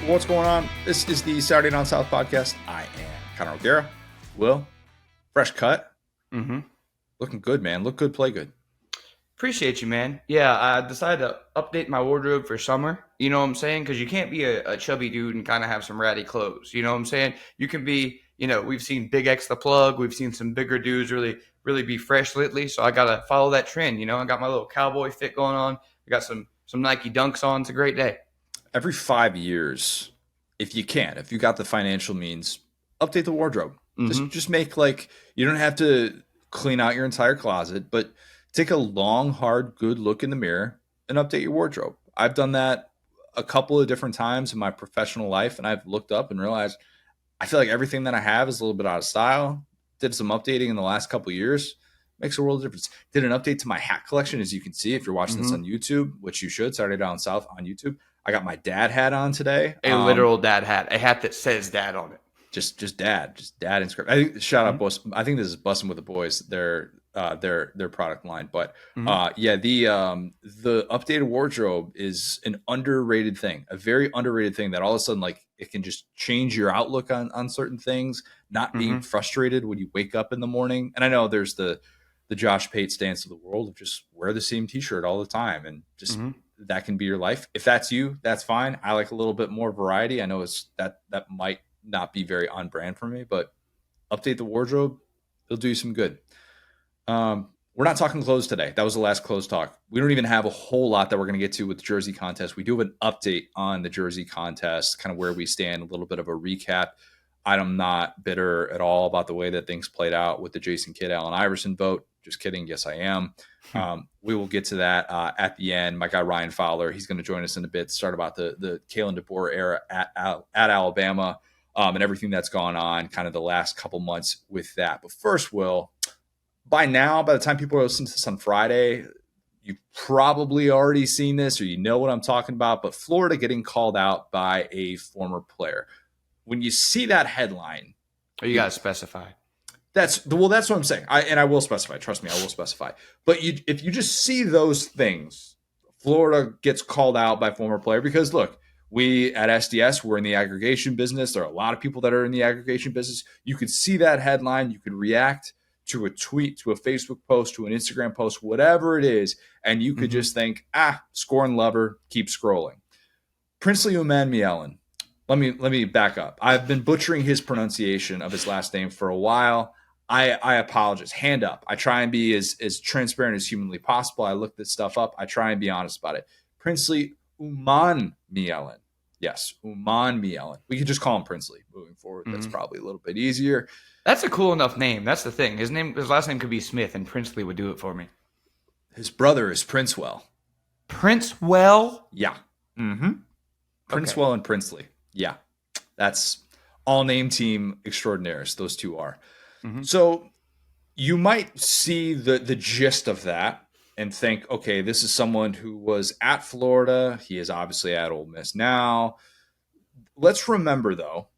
What's going on? This is the Saturday Down South podcast. I am Connor O'Gara. Will, fresh cut. Mm-hmm. Looking good, man. Look good, play good. Appreciate you, man. Yeah, I decided to update my wardrobe for summer. You know what I'm saying? Because you can't be a chubby dude and kind of have some ratty clothes. You know what I'm saying? You can be, we've seen Big X the Plug. We've seen some bigger dudes really be fresh lately. So I got to follow that trend. I got my little cowboy fit going on. I got some Nike Dunks on. It's a great day. Every 5 years, if you got the financial means, update the wardrobe. Mm-hmm. Just make you don't have to clean out your entire closet, but take a long, hard, good look in the mirror and update your wardrobe. I've done that a couple of different times in my professional life, and I've looked up and realized I feel like everything that I have is a little bit out of style. Did some updating in the last couple of years. Makes a world of difference. Did an update to my hat collection, as you can see if you're watching this on YouTube, which you should, Saturday Down South on YouTube. I got my dad hat on today. A literal dad hat. A hat that says dad on it. Just dad inscription. I think shout out boss. I think this is Bussin' with the Boys, their product line. But the updated wardrobe is an underrated thing, a very underrated thing that all of a sudden it can just change your outlook on certain things, not being frustrated when you wake up in the morning. And I know there's the Josh Pate stance of the world of just wear the same t-shirt all the time and just that can be your life. If that's you, that's fine. I like a little bit more variety. I know that might not be very on brand for me, but update the wardrobe. It'll do you some good. We're not talking clothes today. That was the last clothes talk. We don't even have a whole lot that we're going to get to with the jersey contest. We do have an update on the jersey contest, kind of where we stand, a little bit of a recap. I'm not bitter at all about the way that things played out with the Jason Kidd, Allen Iverson vote. Just kidding. Yes, I am. We will get to that at the end. My guy, Ryan Fowler, he's going to join us in a bit, start about the Kalen DeBoer era at Alabama and everything that's gone on kind of the last couple months with that. But first, Will, by the time people are listening to this on Friday, you've probably already seen this or you know what I'm talking about, but Florida getting called out by a former player. When you see that headline, you got to specify. That's what I'm saying. I will specify. Trust me, I will specify. But if you just see those things, Florida gets called out by former player because look, we at SDS, we're in the aggregation business. There are a lot of people that are in the aggregation business. You could see that headline. You could react to a tweet, to a Facebook post, to an Instagram post, whatever it is. And you could just think, scoring lover, keep scrolling. Princely Umanmielen. Let me back up. I've been butchering his pronunciation of his last name for a while. I apologize. Hand up. I try and be as transparent as humanly possible. I look this stuff up. I try and be honest about it. Princely Umanmielen. Yes, Umanmielen. We could just call him Princely moving forward. That's probably a little bit easier. That's a cool enough name. That's the thing. His last name could be Smith, and Princely would do it for me. His brother is Princewell. Princewell? Yeah. Princewell and Princely. Yeah. That's all name team extraordinaires. Those two are. So you might see the gist of that and think, okay, this is someone who was at Florida. He is obviously at Ole Miss now. Let's remember, though,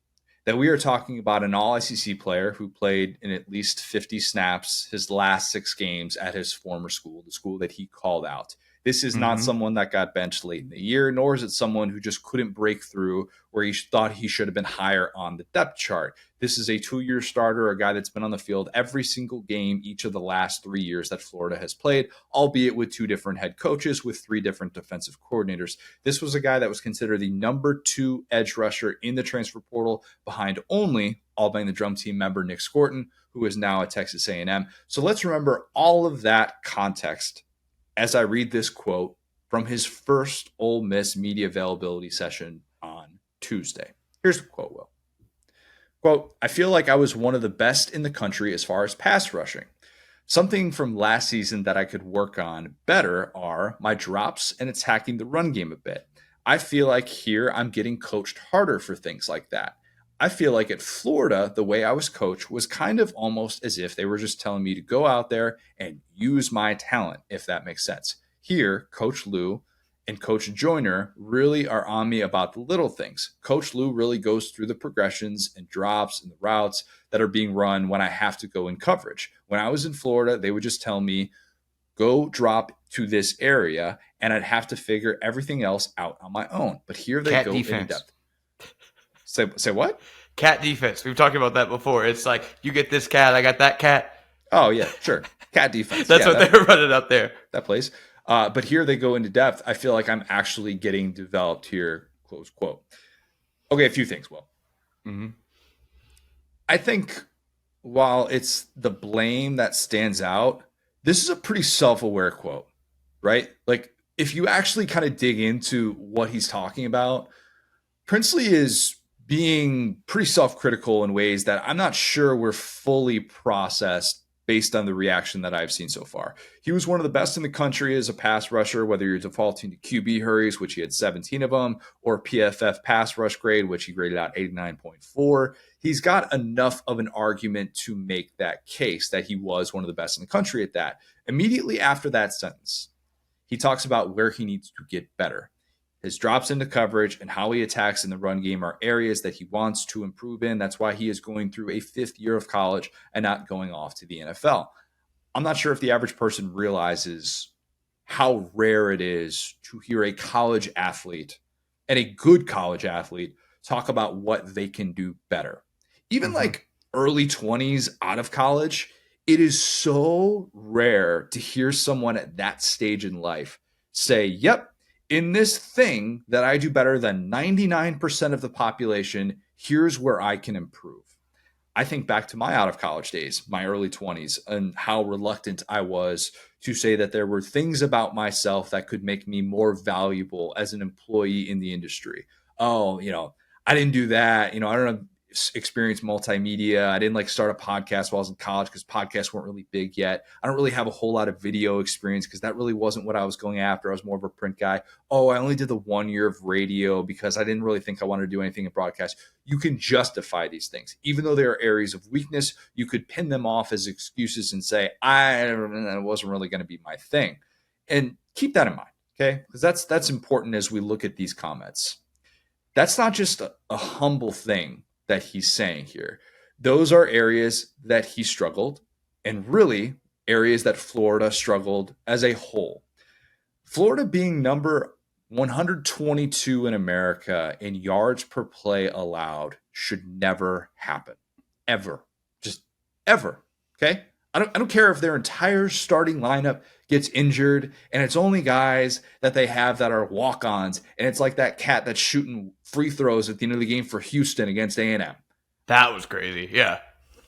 that we are talking about an all-SEC player who played in at least 50 snaps his last 6 games at his former school, the school that he called out. This is not someone that got benched late in the year, nor is it someone who just couldn't break through where he thought he should have been higher on the depth chart. This is a 2-year starter, a guy that's been on the field every single game each of the last 3 years that Florida has played, albeit with 2 different head coaches, with 3 different defensive coordinators. This was a guy that was considered the number 2 edge rusher in the transfer portal behind only All-Bang the Drum Team member Nick Scorton, who is now at Texas A&M. So let's remember all of that context as I read this quote from his first Ole Miss media availability session on Tuesday. Here's the quote, Will. Quote, I feel like I was one of the best in the country as far as pass rushing. Something from last season that I could work on better are my drops and attacking the run game a bit. I feel like here I'm getting coached harder for things like that. I feel like at Florida, the way I was coached was kind of almost as if they were just telling me to go out there and use my talent, if that makes sense. Here, Coach Lou and Coach Joyner really are on me about the little things. Coach Lou really goes through the progressions and drops and the routes that are being run when I have to go in coverage. When I was in Florida, they would just tell me, go drop to this area, and I'd have to figure everything else out on my own. But here they go in depth. Say what? Cat defense. We've talked about that before. It's like, you get this cat, I got that cat. Oh yeah, sure. Cat defense. That's what they were running up there. That plays. But here they go into depth. I feel like I'm actually getting developed here. Close quote. Okay, a few things. Well, I think while it's the blame that stands out, this is a pretty self-aware quote, right? Like if you actually kind of dig into what he's talking about, Princely is being pretty self-critical in ways that I'm not sure were fully processed based on the reaction that I've seen so far. He was one of the best in the country as a pass rusher, whether you're defaulting to QB hurries, which he had 17 of them, or PFF pass rush grade, which he graded out 89.4. He's got enough of an argument to make that case that he was one of the best in the country at that. Immediately after that sentence, he talks about where he needs to get better. His drops into coverage and how he attacks in the run game are areas that he wants to improve in. That's why he is going through a 5th year of college and not going off to the NFL. I'm not sure if the average person realizes how rare it is to hear a college athlete, and a good college athlete, talk about what they can do better. Even like early 20s out of college, it is so rare to hear someone at that stage in life say, yep, in this thing that I do better than 99% of the population, here's where I can improve. I think back to my out of college days, my early 20s, and how reluctant I was to say that there were things about myself that could make me more valuable as an employee in the industry. Oh, I didn't do that. I don't have experience multimedia. I didn't start a podcast while I was in college because podcasts weren't really big yet. I don't really have a whole lot of video experience because that really wasn't what I was going after. I was more of a print guy. Oh, I only did the 1 year of radio because I didn't really think I wanted to do anything in broadcast. You can justify these things. Even though there are areas of weakness, you could pin them off as excuses and say, it wasn't really going to be my thing. And keep that in mind, okay? Because that's important as we look at these comments. That's not just a humble thing that he's saying here. Those are areas that he struggled, and really areas that Florida struggled as a whole. Florida being number 122 in America in yards per play allowed should never happen. Ever. Just ever. Okay? I don't care if their entire starting lineup gets injured and it's only guys that they have that are walk-ons, and it's like that cat that's shooting free throws at the end of the game for Houston against A&M. That was crazy. Yeah.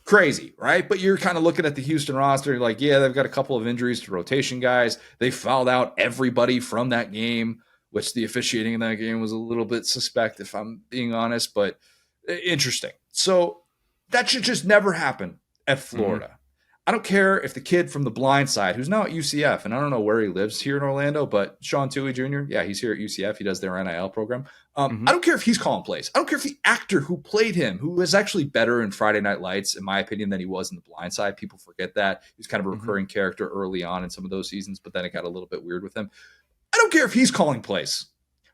Crazy, right? But you're kind of looking at the Houston roster, you're like, yeah, they've got a couple of injuries to rotation guys. They fouled out everybody from that game, which the officiating in that game was a little bit suspect, if I'm being honest, but interesting. So that should just never happen at Florida. I don't care if the kid from the blind side, who's now at UCF, and I don't know where he lives here in Orlando, but Sean Toohey Jr., yeah, he's here at UCF. He does their NIL program. I don't care if he's calling plays. I don't care if the actor who played him, who was actually better in Friday Night Lights, in my opinion, than he was in the blind side. People forget that. He was kind of a recurring character early on in some of those seasons, but then it got a little bit weird with him. I don't care if he's calling plays.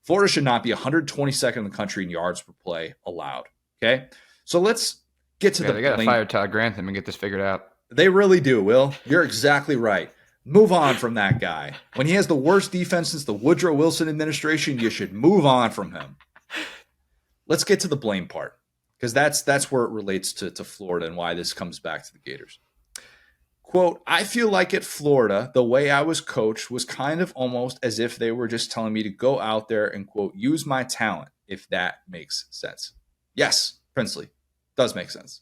Florida should not be 122nd in the country in yards per play allowed. Okay? So let's get to They got to fire Todd Grantham and get this figured out. They really do, Will. You're exactly right. Move on from that guy. When he has the worst defense since the Woodrow Wilson administration, you should move on from him. Let's get to the blame part, because that's where it relates to Florida and why this comes back to the Gators. Quote, I feel like at Florida, the way I was coached was kind of almost as if they were just telling me to go out there and, quote, use my talent, if that makes sense. Yes, Princely, does make sense.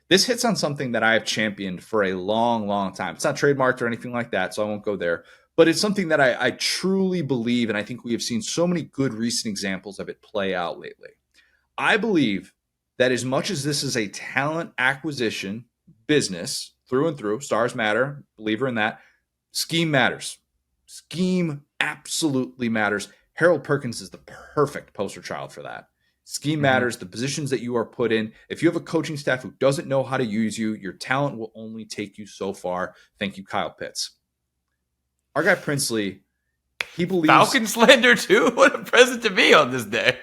This hits on something that I have championed for a long, long time. It's not trademarked or anything like that, so I won't go there. But it's something that I truly believe, and I think we have seen so many good recent examples of it play out lately. I believe that as much as this is a talent acquisition business through and through, stars matter, believer in that, scheme matters. Scheme absolutely matters. Harold Perkins is the perfect poster child for that. Scheme matters, the positions that you are put in. If you have a coaching staff who doesn't know how to use you, your talent will only take you so far. Thank you, Kyle Pitts. Our guy Princely, he believes... Falcon slander too? What a present to me on this day.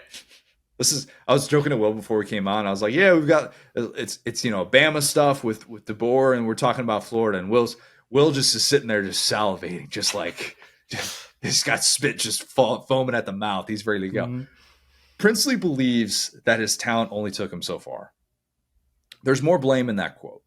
I was joking to Will before we came on. I was like, yeah, we've got, it's Bama stuff with DeBoer, and we're talking about Florida. And Will just is sitting there just salivating, he's got spit just foaming at the mouth. He's ready to go. Princely believes that his talent only took him so far. There's more blame in that quote.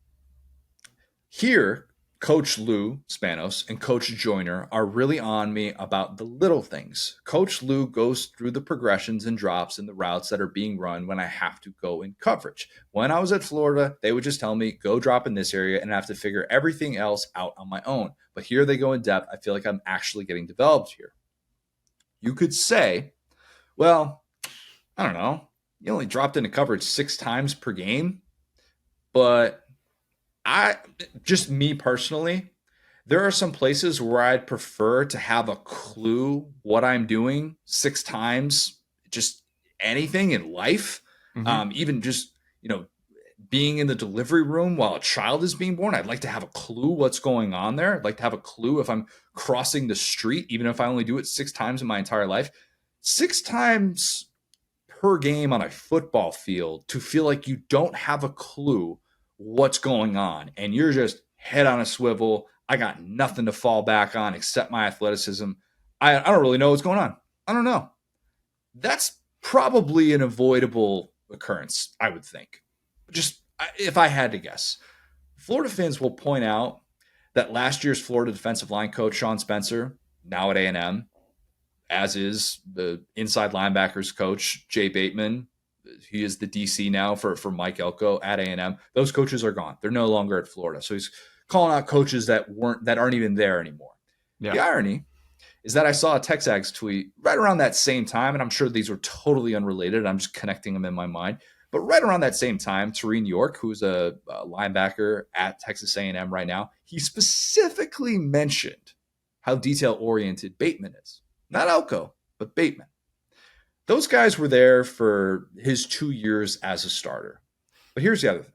Here, Coach Lou Spanos and Coach Joyner are really on me about the little things. Coach Lou goes through the progressions and drops and the routes that are being run when I have to go in coverage. When I was at Florida, they would just tell me, go drop in this area, and I have to figure everything else out on my own. But here they go in depth. I feel like I'm actually getting developed here. You could say, well, I don't know, you only dropped into coverage 6 times per game, but just me personally, there are some places where I'd prefer to have a clue what I'm doing 6 times, just anything in life. Even just, being in the delivery room while a child is being born. I'd like to have a clue what's going on there. I'd like to have a clue if I'm crossing the street, even if I only do it 6 times in my entire life. 6 times per game on a football field to feel like you don't have a clue what's going on and you're just head on a swivel. I got nothing to fall back on except my athleticism. I don't really know what's going on. I don't know. That's probably an avoidable occurrence, I would think. Just if I had to guess. Florida fans will point out that last year's Florida defensive line coach, Sean Spencer, now at A&M, as is the inside linebackers coach, Jay Bateman. He is the DC now for Mike Elko at A&M. Those coaches are gone. They're no longer at Florida. So he's calling out coaches that aren't even there anymore. Yeah. The irony is that I saw a Texags tweet right around that same time, and I'm sure these are totally unrelated. I'm just connecting them in my mind. But right around that same time, Tareen York, who's a linebacker at Texas A&M right now, he specifically mentioned how detail-oriented Bateman is. Not Elko, but Bateman. Those guys were there for his 2 years as a starter. But here's the other thing.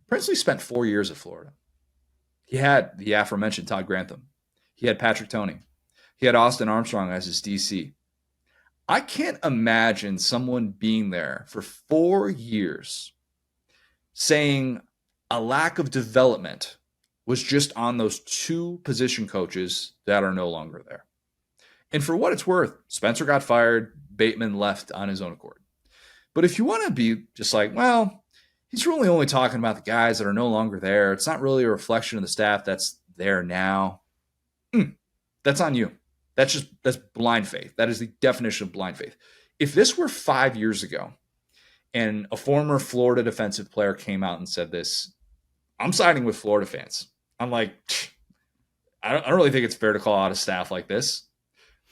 Princely spent 4 years at Florida. He had the aforementioned Todd Grantham. He had Patrick Toney. He had Austin Armstrong as his DC. I can't imagine someone being there for 4 years saying a lack of development was just on those 2 position coaches that are no longer there. And for what it's worth, Spencer got fired. Bateman left on his own accord. But if you want to be just like, well, he's really only talking about the guys that are no longer there. It's not really a reflection of the staff that's there now. That's on you. That's blind faith. That is the definition of blind faith. If this were 5 years ago and a former Florida defensive player came out and said this, I'm siding with Florida fans. I'm like, I don't really think it's fair to call out a staff like this.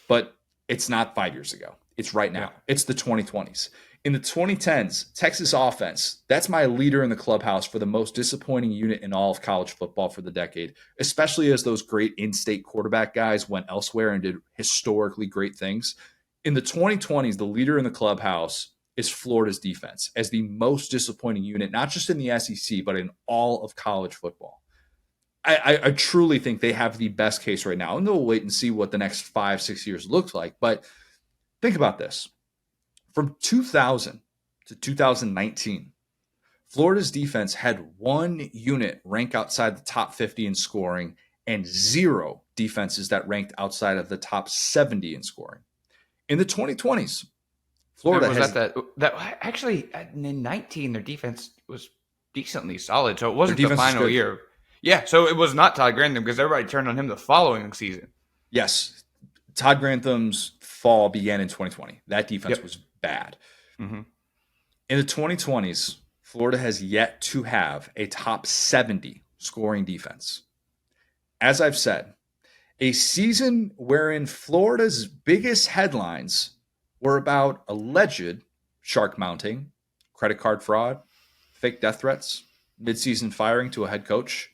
But it's not 5 years ago. It's right now. Yeah. It's the 2020s. In the 2010s, Texas offense, that's my leader in the clubhouse for the most disappointing unit in all of college football for the decade, especially as those great in-state quarterback guys went elsewhere and did historically great things. In the 2020s, the leader in the clubhouse is Florida's defense as the most disappointing unit, not just in the SEC, but in all of college football. I truly think they have the best case right now. And they'll wait and see what the next 5-6 years looks like. But think about this. From 2000 to 2019, Florida's defense had 1 unit rank outside the top 50 in scoring and 0 defenses that ranked outside of the top 70 in scoring. In the 2020s, Florida actually in 19 their defense was decently solid. So it wasn't the final year. Yeah, so it was not Todd Grantham because everybody turned on him the following season. Yes. Todd Grantham's fall began in 2020. That defense was bad. In the 2020s, Florida has yet to have a top 70 scoring defense. As I've said, a season wherein Florida's biggest headlines were about alleged shark mounting, credit card fraud, fake death threats, midseason firing to a head coach.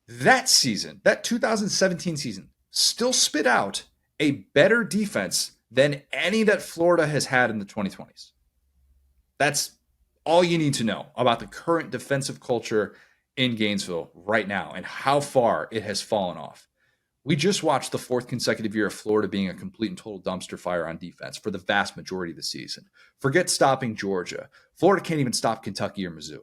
That season, that 2017 season, still spit out a better defense than any that Florida has had in the 2020s. That's all you need to know about the current defensive culture in Gainesville right now and how far it has fallen off. We just watched the 4th consecutive year of Florida being a complete and total dumpster fire on defense for the vast majority of the season. Forget stopping Georgia. Florida can't even stop Kentucky or Mizzou.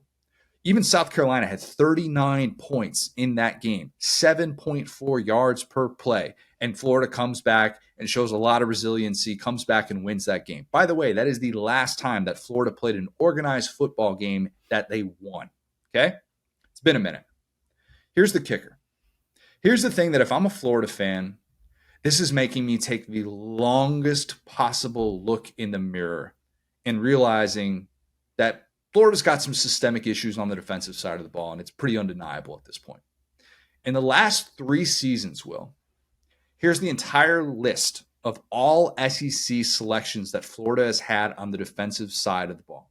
Even South Carolina had 39 points in that game, 7.4 yards per play. and Florida comes back and shows a lot of resiliency, comes back and wins that game. By the way, that is the last time that Florida played an organized football game that they won. Okay? It's been a minute. Here's the kicker. Here's the thing that if I'm a Florida fan, this is making me take the longest possible look in the mirror and realizing that Florida's got some systemic issues on the defensive side of the ball, and it's pretty undeniable at this point. In the last 3 seasons, Will, here's the entire list of all SEC selections that Florida has had on the defensive side of the ball.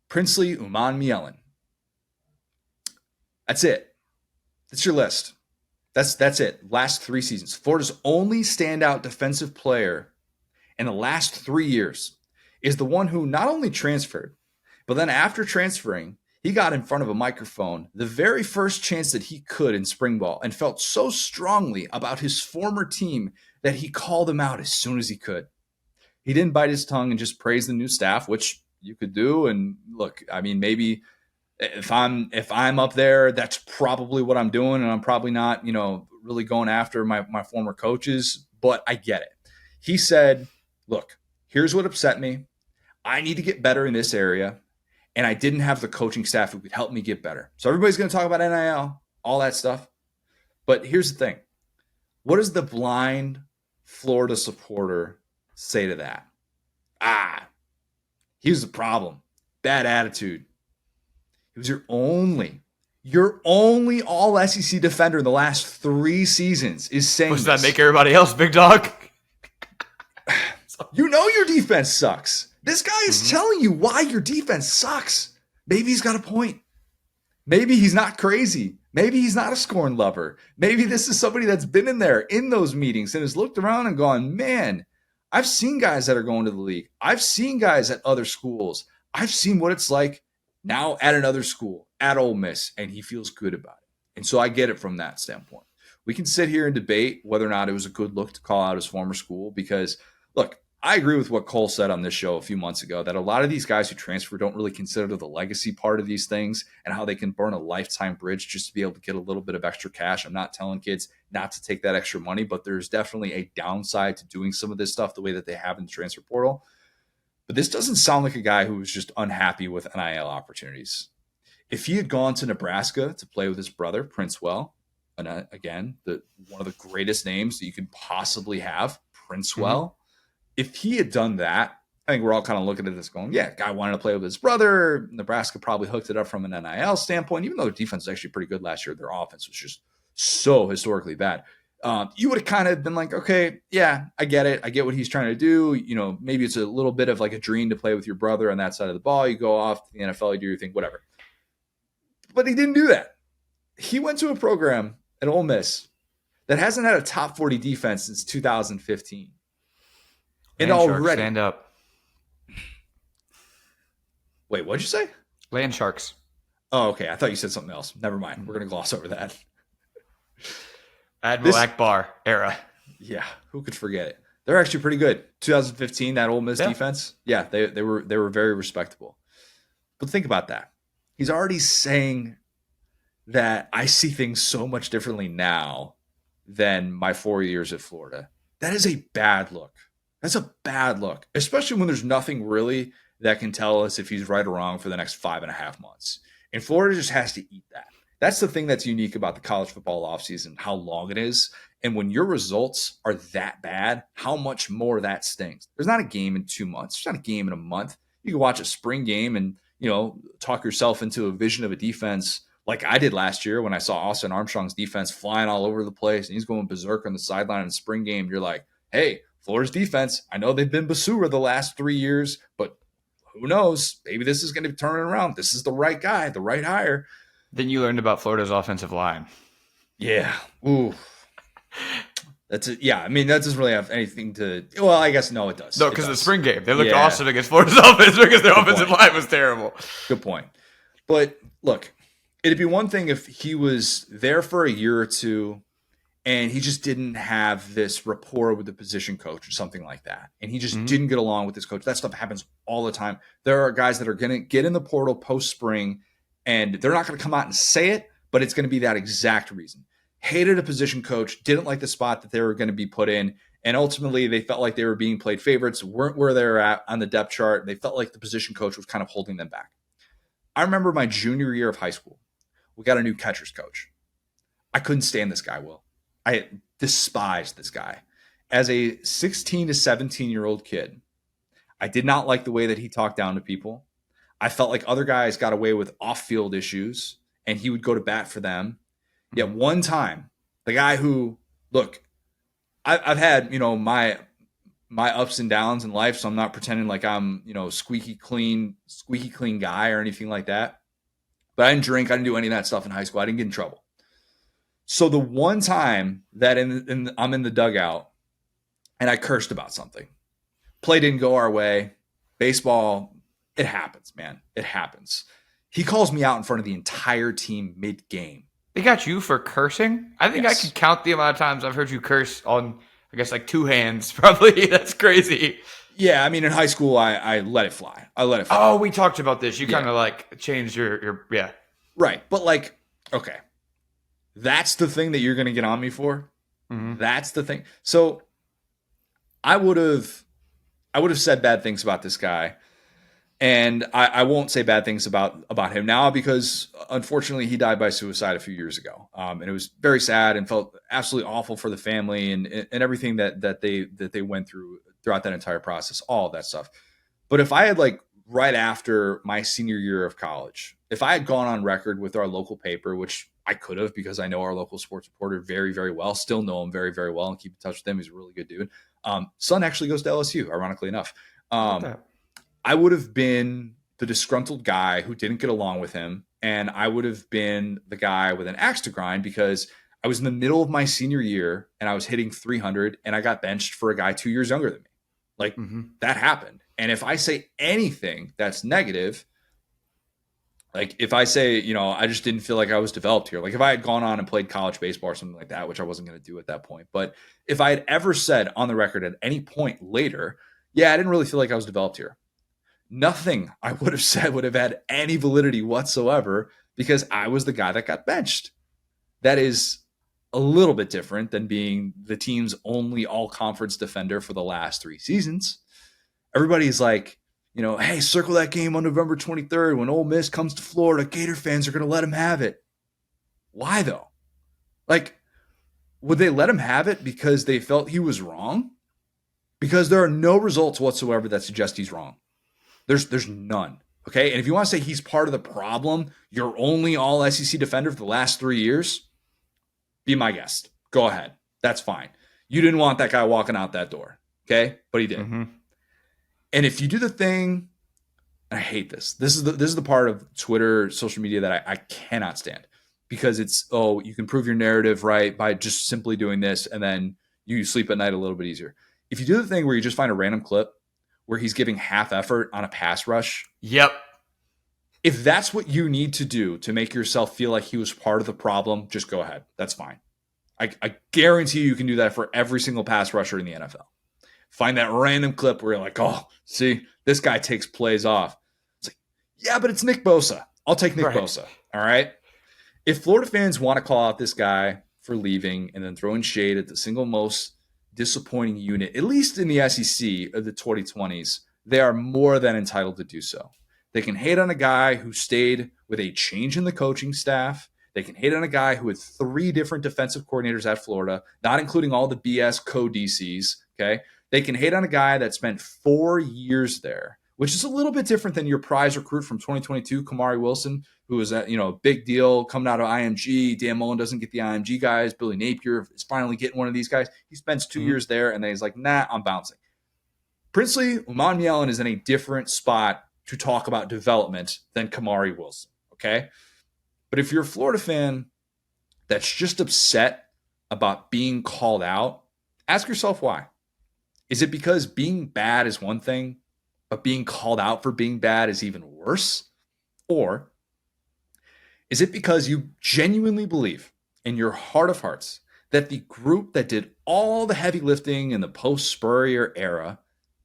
Princely Umanmielen. That's it. That's your list. That's it. Last 3 seasons. Florida's only standout defensive player in the last 3 years is the one who not only transferred, but then after transferring, he got in front of a microphone the very first chance that he could in spring ball and felt so strongly about his former team that he called them out as soon as he could. He didn't bite his tongue and just praise the new staff, which you could do. And look, I mean, maybe if I'm up there, that's probably what I'm doing, and I'm probably not, really going after my former coaches, but I get it. He said, look, here's what upset me. I need to get better in this area, and I didn't have the coaching staff who could help me get better. So everybody's going to talk about NIL, all that stuff. But here's the thing. What does the blind Florida supporter say to that? Here's the problem. Bad attitude. He was your only all SEC defender in the last 3 seasons is saying Does that make everybody else big dog? You know your defense sucks. This guy is telling you why your defense sucks. Maybe he's got a point. Maybe he's not crazy. Maybe he's not a scorn lover. Maybe this is somebody that's been in there in those meetings and has looked around and gone, man, I've seen guys that are going to the league. I've seen guys at other schools. I've seen what it's like now at another school, at Ole Miss, and he feels good about it. And so I get it from that standpoint. We can sit here and debate whether or not it was a good look to call out his former school because, look, I agree with what Cole said on this show a few months ago, that a lot of these guys who transfer don't really consider the legacy part of these things and how they can burn a lifetime bridge just to be able to get a little bit of extra cash. I'm not telling kids not to take that extra money, but there's definitely a downside to doing some of this stuff the way that they have in the transfer portal. But this doesn't sound like a guy who was just unhappy with NIL opportunities. If he had gone to Nebraska to play with his brother, Princewell, and again, one of the greatest names that you could possibly have, Princewell, if he had done that, I think we're all kind of looking at this going, yeah, guy wanted to play with his brother. Nebraska probably hooked it up from an NIL standpoint, even though their defense was actually pretty good last year. Their offense was just so historically bad. You would have kind of been like, okay, yeah, I get it. I get what he's trying to do. Maybe it's a little bit of like a dream to play with your brother on that side of the ball. You go off to the NFL, you do your thing, whatever. But he didn't do that. He went to a program at Ole Miss that hasn't had a top 40 defense since 2015. And already. Stand up. Wait, what'd you say? Land Sharks. Oh, okay. I thought you said something else. Never mind. We're going to gloss over that. Admiral Akbar era. Yeah, who could forget it? They're actually pretty good. 2015, that Ole Miss defense. Yeah, they were very respectable. But think about that. He's already saying that I see things so much differently now than my 4 years at Florida. That is a bad look. That's a bad look, especially when there's nothing really that can tell us if he's right or wrong for the next 5.5 months. And Florida just has to eat that. That's the thing that's unique about the college football offseason, how long it is. And when your results are that bad, how much more that stings. There's not a game in 2 months. There's not a game in a month. You can watch a spring game and, talk yourself into a vision of a defense like I did last year when I saw Austin Armstrong's defense flying all over the place and he's going berserk on the sideline in the spring game. You're like, hey, Florida's defense, I know they've been basura the last 3 years, but who knows? Maybe this is going to turn it around. This is the right guy, the right hire. Then you learned about Florida's offensive line. Yeah. Ooh. That's it. Yeah. I mean, that doesn't really have anything to. Well, I guess no, it does. No, because the spring game, they looked awesome against Florida's offense because their offensive line was terrible. Good point. But look, it'd be one thing if he was there for a year or two and he just didn't have this rapport with the position coach or something like that. And he just didn't get along with his coach. That stuff happens all the time. There are guys that are going to get in the portal post-spring, and they're not going to come out and say it, but it's going to be that exact reason. hated a position coach, didn't like the spot that they were going to be put in. And ultimately, they felt like they were being played favorites, weren't where they were at on the depth chart. They felt like the position coach was kind of holding them back. I remember my junior year of high school. We got a new catcher's coach. I couldn't stand this guy, Will. I despised this guy. As a 16 to 17-year-old kid, I did not like the way that he talked down to people. I felt like other guys got away with off-field issues, and he would go to bat for them. Yet one time, the guy who, look, I've had, my ups and downs in life, so I'm not pretending like I'm, squeaky clean guy or anything like that. But I didn't drink. I didn't do any of that stuff in high school. I didn't get in trouble. So the one time that I'm in the dugout and I cursed about something, play didn't go our way, baseball, it happens, man. It happens. He calls me out in front of the entire team mid-game. They got you for cursing? I think yes. I could count the amount of times I've heard you curse on, I guess, like 2 hands, probably. That's crazy. Yeah, I mean, in high school, I let it fly. Oh, we talked about this. You kind of like changed your yeah. Right. But like, okay. That's the thing that you're going to get on me for? Mm-hmm. That's the thing. So I would have said bad things about this guy. And I won't say bad things about him now because, unfortunately, he died by suicide a few years ago. And it was very sad and felt absolutely awful for the family and everything that they went through throughout that entire process, all of that stuff. But if I had, like, right after my senior year of college, if I had gone on record with our local paper, which I could have because I know our local sports reporter very, very well, still know him very, very well and keep in touch with him. He's a really good dude. Son actually goes to LSU, ironically enough. I would have been the disgruntled guy who didn't get along with him, and I would have been the guy with an axe to grind because I was in the middle of my senior year and I was hitting 300 and I got benched for a guy 2 years younger than me. Like, that happened. And if I say anything that's negative, like if I say, I just didn't feel like I was developed here. Like if I had gone on and played college baseball or something like that, which I wasn't going to do at that point. But if I had ever said on the record at any point later, yeah, I didn't really feel like I was developed here. Nothing I would have said would have had any validity whatsoever because I was the guy that got benched. That is a little bit different than being the team's only all-conference defender for the last 3 seasons. Everybody's like, hey, circle that game on November 23rd when Ole Miss comes to Florida. Gator fans are going to let him have it. Why, though? Like, would they let him have it because they felt he was wrong? Because there are no results whatsoever that suggest he's wrong. There's none. Okay. And if you want to say he's part of the problem, you're only all SEC defender for the last 3 years, be my guest. Go ahead. That's fine. You didn't want that guy walking out that door. Okay. But he did. Mm-hmm. And if you do the thing, and I hate this. This is the part of Twitter, social media that I cannot stand because it's, you can prove your narrative right by just simply doing this. And then you sleep at night a little bit easier. If you do the thing where you just find a random clip where he's giving half effort on a pass rush. Yep. If that's what you need to do to make yourself feel like he was part of the problem, just go ahead. That's fine. I guarantee you can do that for every single pass rusher in the NFL. Find that random clip where you're like, oh, see, this guy takes plays off. It's like, yeah, but it's Nick Bosa. I'll take Nick Bosa. All right. If Florida fans want to call out this guy for leaving and then throwing shade at the single most disappointing unit, at least in the SEC of the 2020s, they are more than entitled to do so. They can hate on a guy who stayed with a change in the coaching staff. They can hate on a guy who had 3 different defensive coordinators at Florida, not including all the BS co-DCs, okay? They can hate on a guy that spent 4 years there, which is a little bit different than your prize recruit from 2022, Kamari Wilson, who was a big deal coming out of IMG. Dan Mullen doesn't get the IMG guys. Billy Napier is finally getting one of these guys. He spends 2 years there, and then he's like, nah, I'm bouncing. Princely Umanmielen is in a different spot to talk about development than Kamari Wilson, okay? But if you're a Florida fan that's just upset about being called out, ask yourself why. Is it because being bad is one thing, but being called out for being bad is even worse? Or is it because you genuinely believe in your heart of hearts that the group that did all the heavy lifting in the post-Spurrier era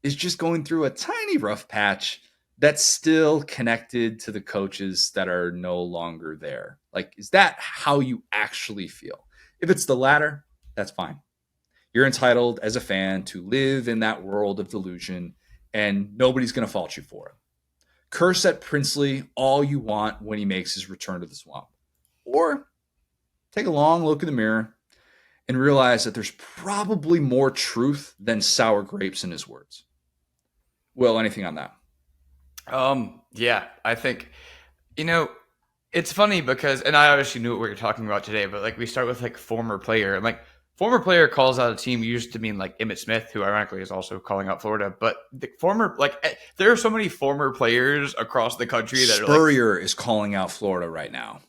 is just going through a tiny rough patch that's still connected to the coaches that are no longer there? Like, is that how you actually feel? If it's the latter, that's fine. You're entitled as a fan to live in that world of delusion, and nobody's going to fault you for it. Curse at Princely all you want when he makes his return to the swamp. Or take a long look in the mirror and realize that there's probably more truth than sour grapes in his words. Will, anything on that? Yeah, I think, it's funny because, and I obviously knew what we were talking about today, but like we start with like former player, and like former player calls out a team used to mean like Emmitt Smith, who ironically is also calling out Florida, but the former, like there are so many former players across the country that Spurrier is calling out Florida right now.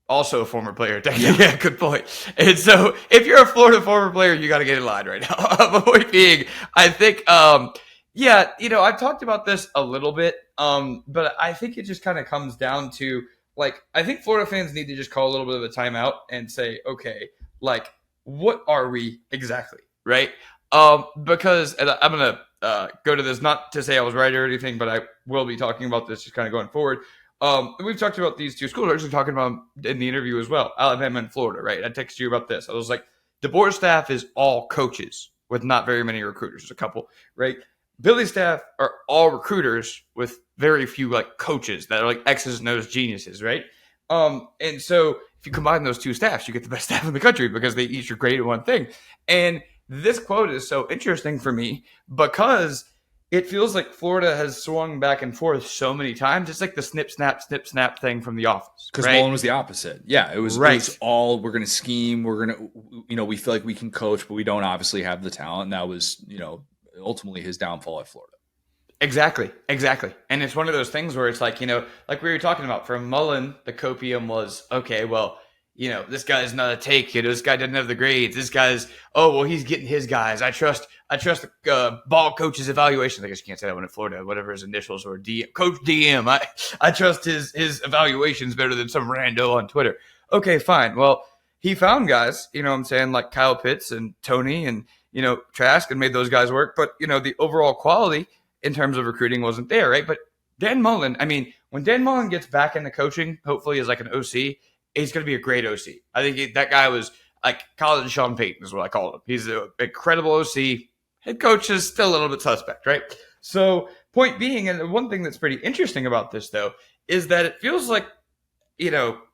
Also a former player. Yeah, good point. And so if you're a Florida former player, you got to get in line right now. The point being, I think, I've talked about this a little bit, but I think it just kind of comes down to, like, I think Florida fans need to just call a little bit of a timeout and say, okay, like, what are we exactly, right? Because, and I'm going to go to this, not to say I was right or anything, but I will be talking about this just kind of going forward. We've talked about these two schools. We're actually talking about them in the interview as well, Alabama and Florida, right? I texted you about this. I was like, DeBoer's staff is all coaches with not very many recruiters. There's a couple, right? Billy's staff are all recruiters with very few like coaches that are like X's and O's geniuses, right? And so if you combine those two staffs, you get the best staff in the country because they each are great at one thing. And this quote is so interesting for me because it feels like Florida has swung back and forth so many times. It's like the snip, snap thing from The Office. Because right? Mullen was the opposite. Yeah, it was, right. It was all, we're going to scheme. We're going to, we feel like we can coach, but we don't obviously have the talent. And that was, ultimately his downfall at Florida. Exactly. And it's one of those things where it's like, like we were talking about, for Mullen, the copium was, okay, well, this guy's not a take. this guy doesn't have the grades. This guy's, he's getting his guys. I trust the ball coach's evaluation. I guess you can't say that one in Florida, whatever his initials or Coach DM. I trust his evaluations better than some rando on Twitter. Okay, fine. Well, he found guys, like Kyle Pitts and Tony and, Trask, and made those guys work. But, the overall quality in terms of recruiting wasn't there, right? But Dan Mullen, when Dan Mullen gets back into coaching, hopefully as like an OC, he's going to be a great OC. I think that guy was like college Sean Payton is what I call him. He's an incredible OC. Head coach is still a little bit suspect, right? So point being, and one thing that's pretty interesting about this, though, is that it feels like,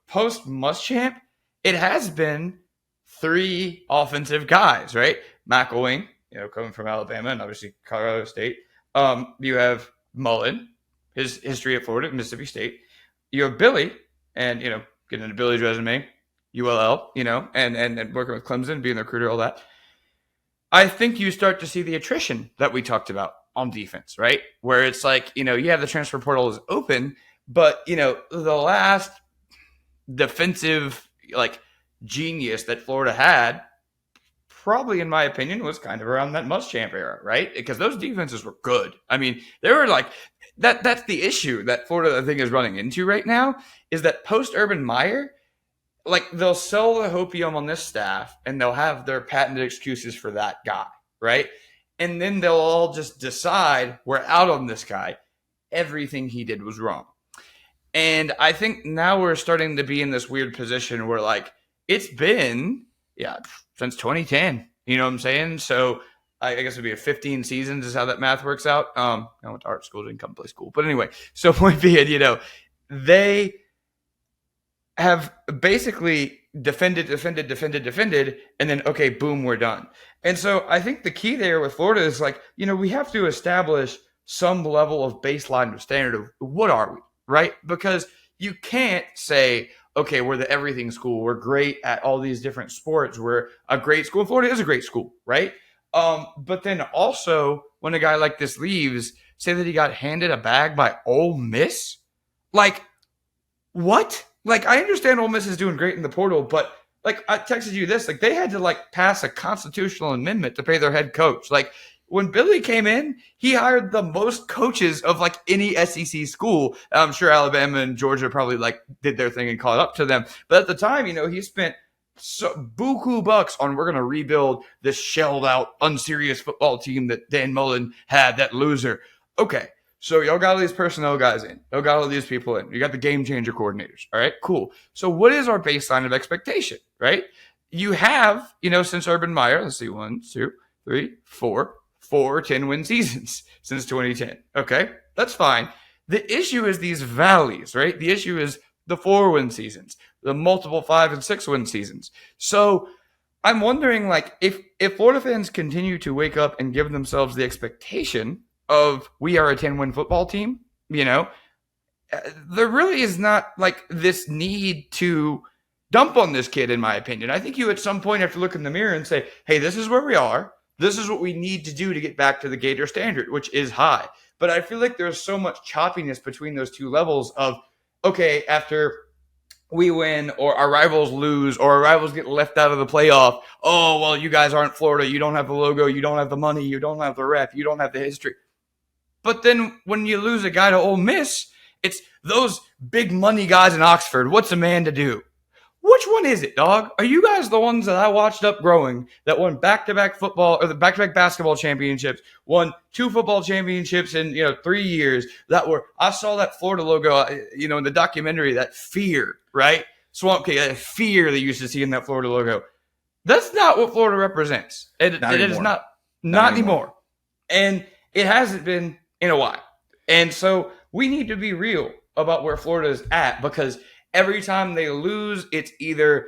post Muschamp, it has been three offensive guys, right? McElwain, coming from Alabama and obviously Colorado State. You have Mullen, his history at Florida, Mississippi State. You have Billy, and, getting into Billy's resume, ULL, and working with Clemson, being the recruiter, all that. I think you start to see the attrition that we talked about on defense, right? Where it's like, you have the transfer portal is open, but, the last defensive, like, genius that Florida had, probably, in my opinion, was kind of around that Muschamp era, right? Because those defenses were good. They were like, that's the issue that Florida, I think, is running into right now, is that post-Urban Meyer, like, they'll sell the hopium on this staff and they'll have their patented excuses for that guy, right? And then they'll all just decide, we're out on this guy. Everything he did was wrong. And I think now we're starting to be in this weird position where, like, it's been, since 2010. You know what I'm saying? So I guess it'd be 15 seasons is how that math works out. I went to art school, didn't come to play school. But anyway, so point being, they have basically defended, and then, okay, boom, we're done. And so I think the key there with Florida is like, we have to establish some level of baseline of standard of what are we, right? Because you can't say, okay, we're the everything school. We're great at all these different sports. We're a great school. Florida is a great school, right? But then also, when a guy like this leaves, say that he got handed a bag by Ole Miss? Like, what? Like, I understand Ole Miss is doing great in the portal, but, like, I texted you this. Like, they had to, like, pass a constitutional amendment to pay their head coach. Like, when Billy came in, he hired the most coaches of, like, any SEC school. I'm sure Alabama and Georgia probably, like, did their thing and caught up to them. But at the time, he spent buku bucks on, we're going to rebuild this shelled out, unserious football team that Dan Mullen had, that loser. Okay, so y'all got all these personnel guys in. Y'all got all these people in. You got the game changer coordinators. All right, cool. So what is our baseline of expectation, right? you have, since Urban Meyer, let's see, 1, 2, 3, 4, 10-win seasons since 2010. Okay, that's fine. The issue is these valleys, right? The issue is the 4-win seasons, the multiple 5 and 6-win seasons. So I'm wondering, like, if Florida fans continue to wake up and give themselves the expectation of we are a 10-win football team, there really is not like this need to dump on this kid, in my opinion. I think you at some point have to look in the mirror and say, hey, this is where we are. This is what we need to do to get back to the Gator standard, which is high. But I feel like there's so much choppiness between those two levels of, okay, after we win or our rivals lose or our rivals get left out of the playoff, oh, well, you guys aren't Florida. You don't have the logo. You don't have the money. You don't have the rep. You don't have the history. But then when you lose a guy to Ole Miss, it's those big money guys in Oxford. What's a man to do? Which one is it, dog? Are you guys the ones that I watched up growing that won back-to-back football or the back-to-back basketball championships, won 2 football championships in 3 years? I saw that Florida logo, in the documentary, that fear, right? Swamp Cake, that fear that you used to see in that Florida logo. That's not what Florida represents. It is not anymore. And it hasn't been in a while. And so we need to be real about where Florida is at, because every time they lose, it's either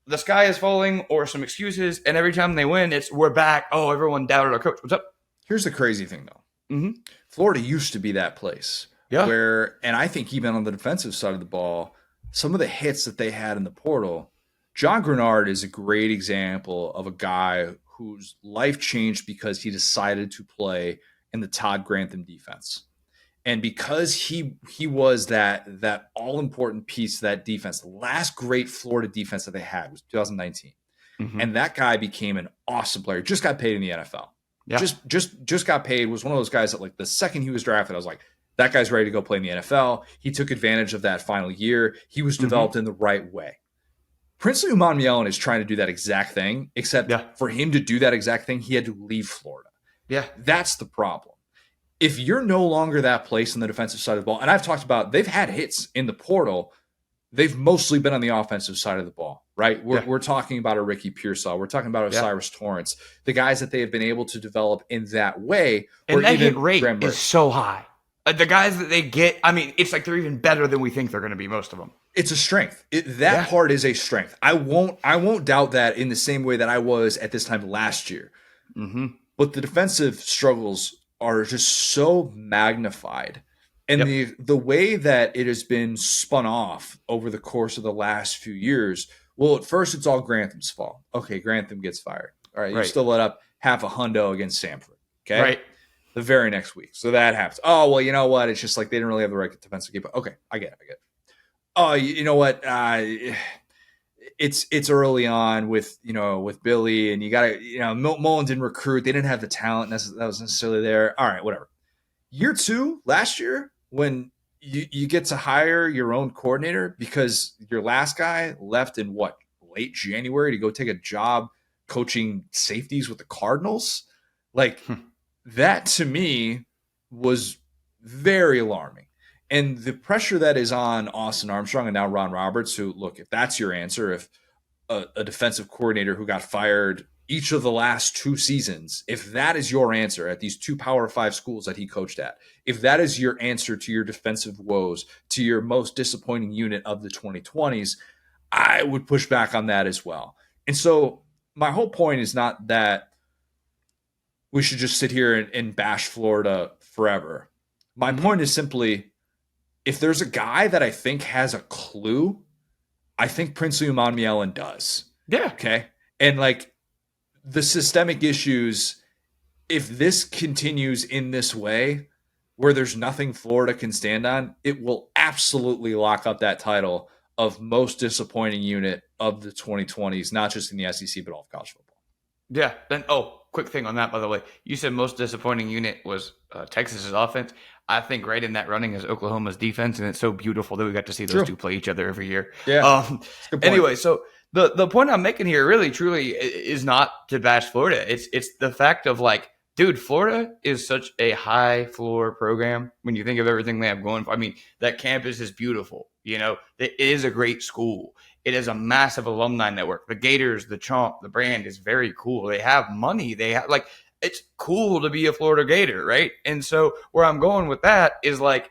the sky is falling or some excuses. And every time they win, it's we're back. Oh, everyone doubted our coach. What's up? Here's the crazy thing, though. Mm-hmm. Florida used to be that place where, and I think even on the defensive side of the ball, some of the hits that they had in the portal, John Grenard is a great example of a guy whose life changed because he decided to play in the Todd Grantham defense. And because he was that all-important piece of that defense, the last great Florida defense that they had was 2019. Mm-hmm. And that guy became an awesome player. Just got paid in the NFL. Yeah. Just got paid. Was one of those guys that, like, the second he was drafted, I was like, that guy's ready to go play in the NFL. He took advantage of that final year. He was developed in the right way. Princely Umanmielen is trying to do that exact thing, except for him to do that exact thing, he had to leave Florida. Yeah. That's the problem. If you're no longer that place on the defensive side of the ball, and I've talked about, they've had hits in the portal, they've mostly been on the offensive side of the ball, right? We're talking about a Ricky Pearsall. We're talking about Osiris Torrance, the guys that they have been able to develop in that way. And that hit rate is so high. The guys that they get, I mean, it's like they're even better than we think they're going to be, most of them. It's a strength. That part is a strength. I won't doubt that in the same way that I was at this time last year. Mm-hmm. But the defensive struggles are just so magnified. And the way that it has been spun off over the course of the last few years, well, at first it's all Grantham's fault. Okay, Grantham gets fired. All right, you still let up half a hundo against Samford. Okay? Right. The very next week. So that happens. Oh, well, you know what? It's just like they didn't really have the right defensive game. Okay, I get it. Oh, you know what? It's early on with Billy, and you got to, Mullen didn't recruit. They didn't have the talent that was necessarily there. All right, whatever. Year 2, last year, when you get to hire your own coordinator because your last guy left in late January to go take a job coaching safeties with the Cardinals, that to me was very alarming. And the pressure that is on Austin Armstrong and now Ron Roberts, who, look, if that's your answer, if a defensive coordinator who got fired each of the last 2 seasons, if that is your answer at these 2 Power 5 schools that he coached at, if that is your answer to your defensive woes, to your most disappointing unit of the 2020s, I would push back on that as well. And so my whole point is not that we should just sit here and bash Florida forever. My point is simply, if there's a guy that I think has a clue, I think Princely Umanmielen does. Yeah. Okay. And the systemic issues, if this continues in this way, where there's nothing Florida can stand on, it will absolutely lock up that title of most disappointing unit of the 2020s, not just in the SEC, but all of college football. Yeah. Then, quick thing on that, by the way. You said most disappointing unit was Texas's offense. I think right in that running is Oklahoma's defense, and it's so beautiful that we got to see those two play each other every year. Yeah. Anyway, so the point I'm making here really, truly is not to bash Florida. It's the fact of dude, Florida is such a high floor program when you think of everything they have going for. I mean, that campus is beautiful. It is a great school. it is a massive alumni network. The Gators, the Chomp, the brand is very cool. They have money. They have like, it's cool to be a Florida Gator, right? And so where I'm going with that is like,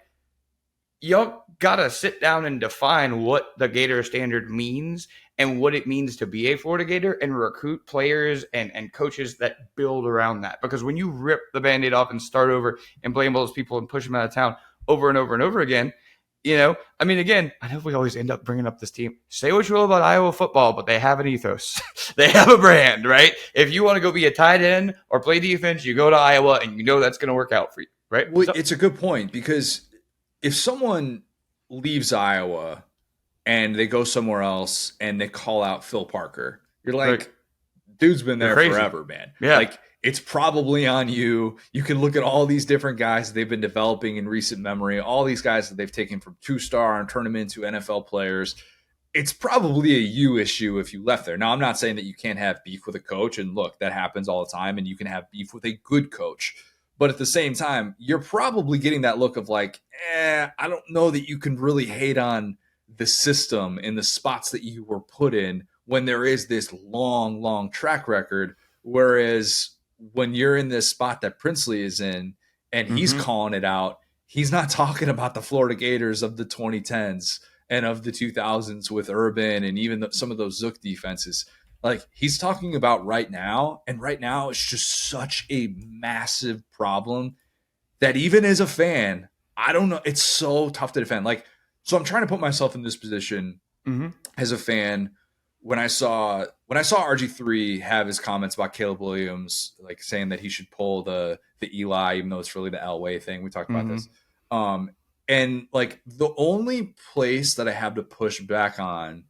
y'all gotta sit down and define what the Gator standard means and what it means to be a Florida Gator and recruit players and coaches that build around that. Because when you rip the Band-Aid off and start over and blame all those people and push them out of town over and over and over again, I mean, again, I know we always end up bringing up this team. Say what you will about Iowa football, but they have an ethos. They have a brand, right? If you want to go be a tight end or play defense, you go to Iowa and that's going to work out for you, right? Well, it's a good point because if someone leaves Iowa and they go somewhere else and they call out Phil Parker, you're like, dude's been there forever, man. Yeah. Like, it's probably on you. You can look at all these different guys that they've been developing in recent memory, all these guys that they've taken from 2-star and turned them into NFL players. It's probably a you issue if you left there. Now, I'm not saying that you can't have beef with a coach. And look, that happens all the time. And you can have beef with a good coach. But at the same time, you're probably getting that look of like, I don't know that you can really hate on the system in the spots that you were put in when there is this long, long track record. Whereas when you're in this spot that Princely is in and he's calling it out, he's not talking about the Florida Gators of the 2010s and of the 2000s with Urban and even some of those Zook defenses. Like, he's talking about right now, and right now it's just such a massive problem that even as a fan, I don't know, it's so tough to defend. Like, so I'm trying to put myself in this position as a fan when I saw RG3 have his comments about Caleb Williams, like saying that he should pull the Eli, even though it's really the Elway thing. We talked about this. And like the only place that I have to push back on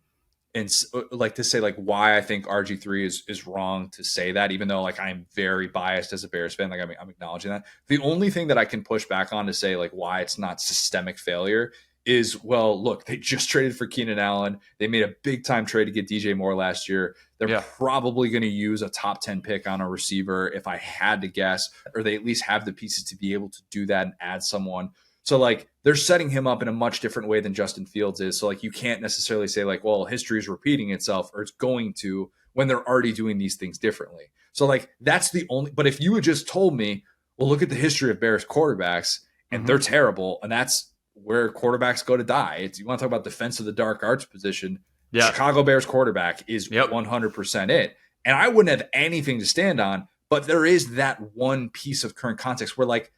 and like to say like why I think RG3 is wrong to say that, even though like I'm very biased as a Bears fan, like I'm acknowledging that. The only thing that I can push back on to say like why it's not systemic failure is, well, look, they just traded for Keenan Allen. They made a big time trade to get DJ Moore last year. They're probably going to use a top 10 pick on a receiver if I had to guess, or they at least have the pieces to be able to do that and add someone. So like they're setting him up in a much different way than Justin Fields is. So like you can't necessarily say like, well, history is repeating itself or it's going to when they're already doing these things differently. So like that's the only, but if you had just told me, well, look at the history of Bears quarterbacks and they're terrible. And that's where quarterbacks go to die. It's, you want to talk about defense of the dark arts position. Chicago Bears quarterback is 100% it. And I wouldn't have anything to stand on, but there is that one piece of current context where like,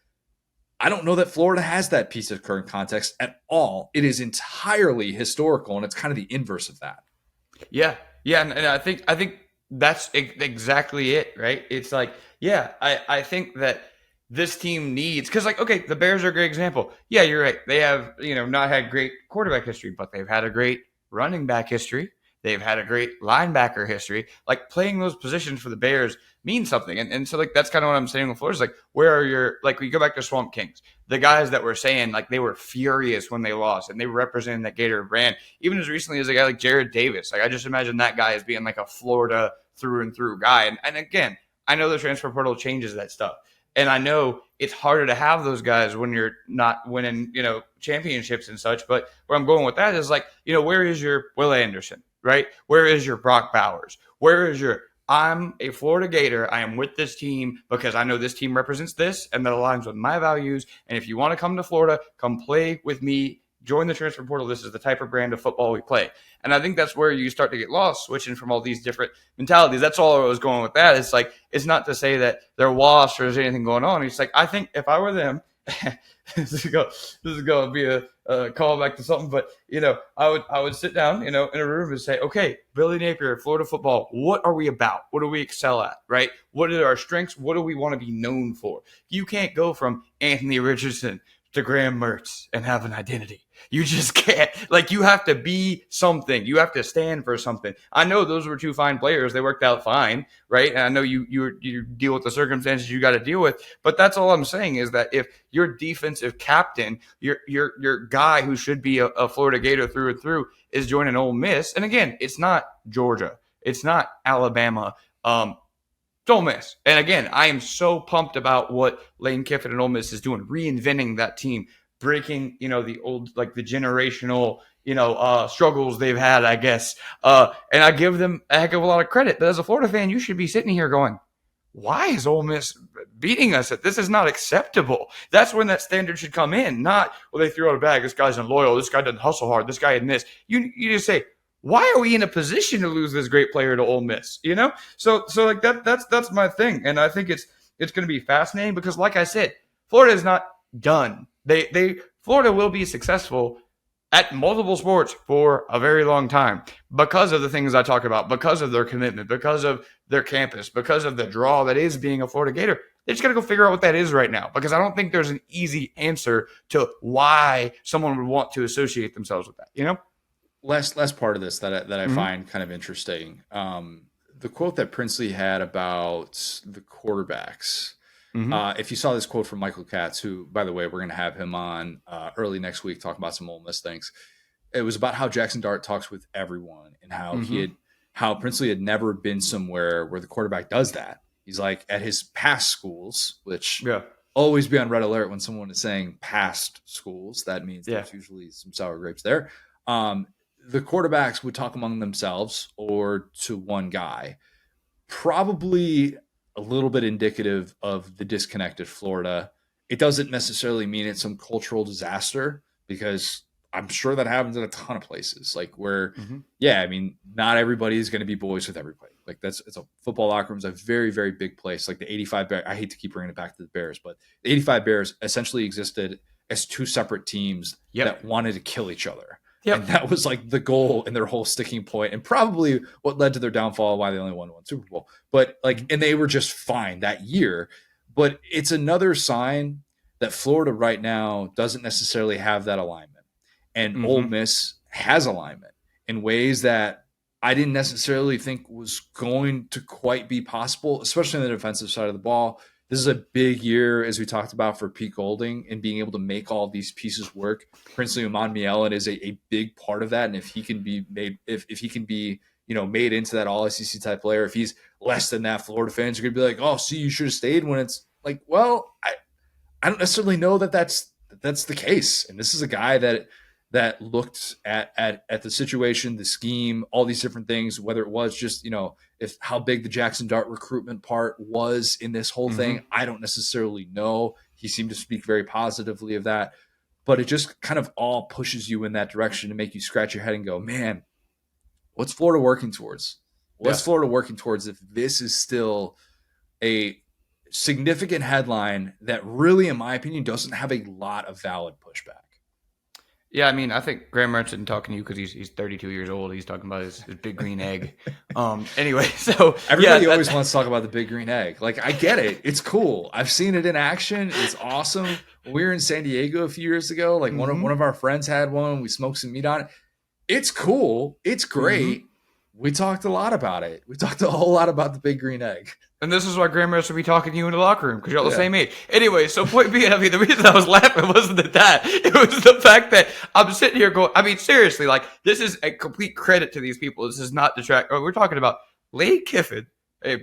I don't know that Florida has that piece of current context at all. It is entirely historical, and it's kind of the inverse of that. Yeah, and I think that's exactly it, right? It's like, I think that this team needs, because like, okay, the Bears are a great example. Yeah, you're right. They have not had great quarterback history, but they've had a great running back history. They've had a great linebacker history. Like playing those positions for the Bears means something. And so like that's kind of what I'm saying with Florida is like, where are your, like we go back to Swamp Kings, the guys that were saying like they were furious when they lost and they represented that Gator brand, even as recently as a guy like Jared Davis. Like I just imagine that guy as being like a Florida through and through guy. And again, I know the transfer portal changes that stuff. And I know it's harder to have those guys when you're not winning, championships and such. But where I'm going with that is like, where is your Will Anderson, right? Where is your Brock Bowers? Where is your, I'm a Florida Gator. I am with this team because I know this team represents this and that aligns with my values. And if you want to come to Florida, come play with me. Join the transfer portal. This is the type of brand of football we play. And I think that's where you start to get lost, switching from all these different mentalities. That's all I was going with that. It's like, it's not to say that they're lost or there's anything going on. It's like, I think if I were them, this is going to be a callback to something, but, I would sit down, in a room and say, okay, Billy Napier, Florida football, what are we about? What do we excel at, right? What are our strengths? What do we want to be known for? You can't go from Anthony Richardson to Graham Mertz and have an identity. You just can't. Like, you have to be something. You have to stand for something. I know those were two fine players. They worked out fine, right? And I know you deal with the circumstances you got to deal with. But that's all I'm saying is that if your defensive captain, your guy who should be a Florida Gator through and through, is joining Ole Miss, and again, it's not Georgia, it's not Alabama. Ole Miss. And again, I am so pumped about what Lane Kiffin and Ole Miss is doing, reinventing that team, breaking, the old, like the generational, struggles they've had, I guess. And I give them a heck of a lot of credit. But as a Florida fan, you should be sitting here going, why is Ole Miss beating us? This is not acceptable. That's when that standard should come in. Not, well, they threw out a bag. This guy's unloyal. This guy doesn't hustle hard. This guy in this. You just say, why are we in a position to lose this great player to Ole Miss? So like that's my thing, and I think it's going to be fascinating because, like I said, Florida is not done. Florida will be successful at multiple sports for a very long time because of the things I talk about, because of their commitment, because of their campus, because of the draw that is being a Florida Gator. They just got to go figure out what that is right now, because I don't think there's an easy answer to why someone would want to associate themselves with that. Last part of this that I find kind of interesting. The quote that Princely had about the quarterbacks. If you saw this quote from Michael Katz, who, by the way, we're going to have him on early next week, talk about some Ole Miss things. It was about how Jackson Dart talks with everyone and how Princely had never been somewhere where the quarterback does that. He's like, at his past schools, which always be on red alert when someone is saying past schools. That means there's usually some sour grapes there. The quarterbacks would talk among themselves or to one guy, probably a little bit indicative of the disconnected Florida. It doesn't necessarily mean it's some cultural disaster, because I'm sure that happens in a ton of places, like where, not everybody is going to be boys with everybody. Like it's a football locker room is a very, very big place. Like the 85 Bears, I hate to keep bringing it back to the Bears, but the 85 Bears essentially existed as two separate teams that wanted to kill each other. And that was like the goal and their whole sticking point, and probably what led to their downfall, why they only won one Super Bowl. But and they were just fine that year. But it's another sign that Florida right now doesn't necessarily have that alignment. And Ole Miss has alignment in ways that I didn't necessarily think was going to quite be possible, especially on the defensive side of the ball. This is a big year, as we talked about, for Pete Golding and being able to make all these pieces work. Princely Umanmielen is a big part of that, and if he can be made, if he can be made into that All SEC type player, if he's less than that, Florida fans are gonna be like, oh, see, you should have stayed. When it's like, well, I don't necessarily know that that's the case. And this is a guy that looked at the situation, the scheme, all these different things, whether it was just, if how big the Jackson Dart recruitment part was in this whole thing, I don't necessarily know. He seemed to speak very positively of that, but it just kind of all pushes you in that direction to make you scratch your head and go, man, what's Florida working towards? What's Florida working towards if this is still a significant headline that really, in my opinion, doesn't have a lot of valid pushback? Yeah, I mean, I think Graham Merchant talking to you because he's 32 years old. He's talking about his big green egg. Anyway, so everybody always wants to talk about the big green egg. Like, I get it. It's cool. I've seen it in action. It's awesome. When we were in San Diego a few years ago, like one of our friends had one. We smoked some meat on it. It's cool. It's great. We talked a lot about it. We talked a whole lot about the big green egg. And this is why Grandma should be talking to you in the locker room, because you're all the same age. Anyway, so point being, I mean, the reason I was laughing wasn't at that. It was the fact that I'm sitting here going, I mean, seriously, like, this is a complete credit to these people. This is not detract. We're talking about Lane Kiffin,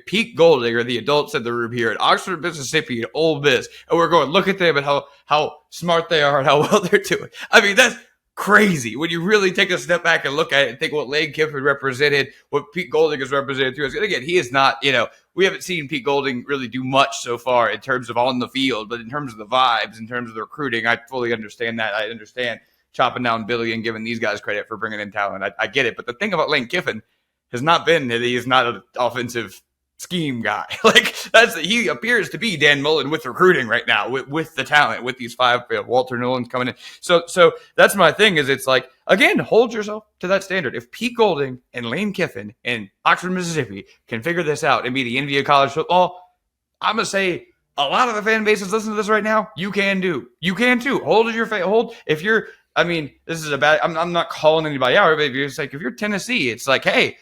Pete Golding, or the adults in the room here at Oxford, Mississippi, and Ole Miss. And we're going, look at them and how smart they are and how well they're doing. I mean, that's crazy when you really take a step back and look at it and think what Lane Kiffin represented, what Pete Golding has represented through us. And again, he is not, we haven't seen Pete Golding really do much so far in terms of on the field, but in terms of the vibes, in terms of the recruiting, I fully understand that. I understand chopping down Billy and giving these guys credit for bringing in talent. I get it. But the thing about Lane Kiffin has not been that he is not an offensive scheme guy. Like, he appears to be Dan Mullen with recruiting right now, with the talent, with these five, Walter Nolan's coming in. So that's my thing, is it's like, again, hold yourself to that standard. If Pete Golding and Lane Kiffin in Oxford, Mississippi can figure this out and be the envy of college football, I'm going to say a lot of the fan bases listening to this right now, you can too. Hold your face. If you're, I mean, this is a bad, I'm not calling anybody out, but if you're Tennessee, it's like, hey,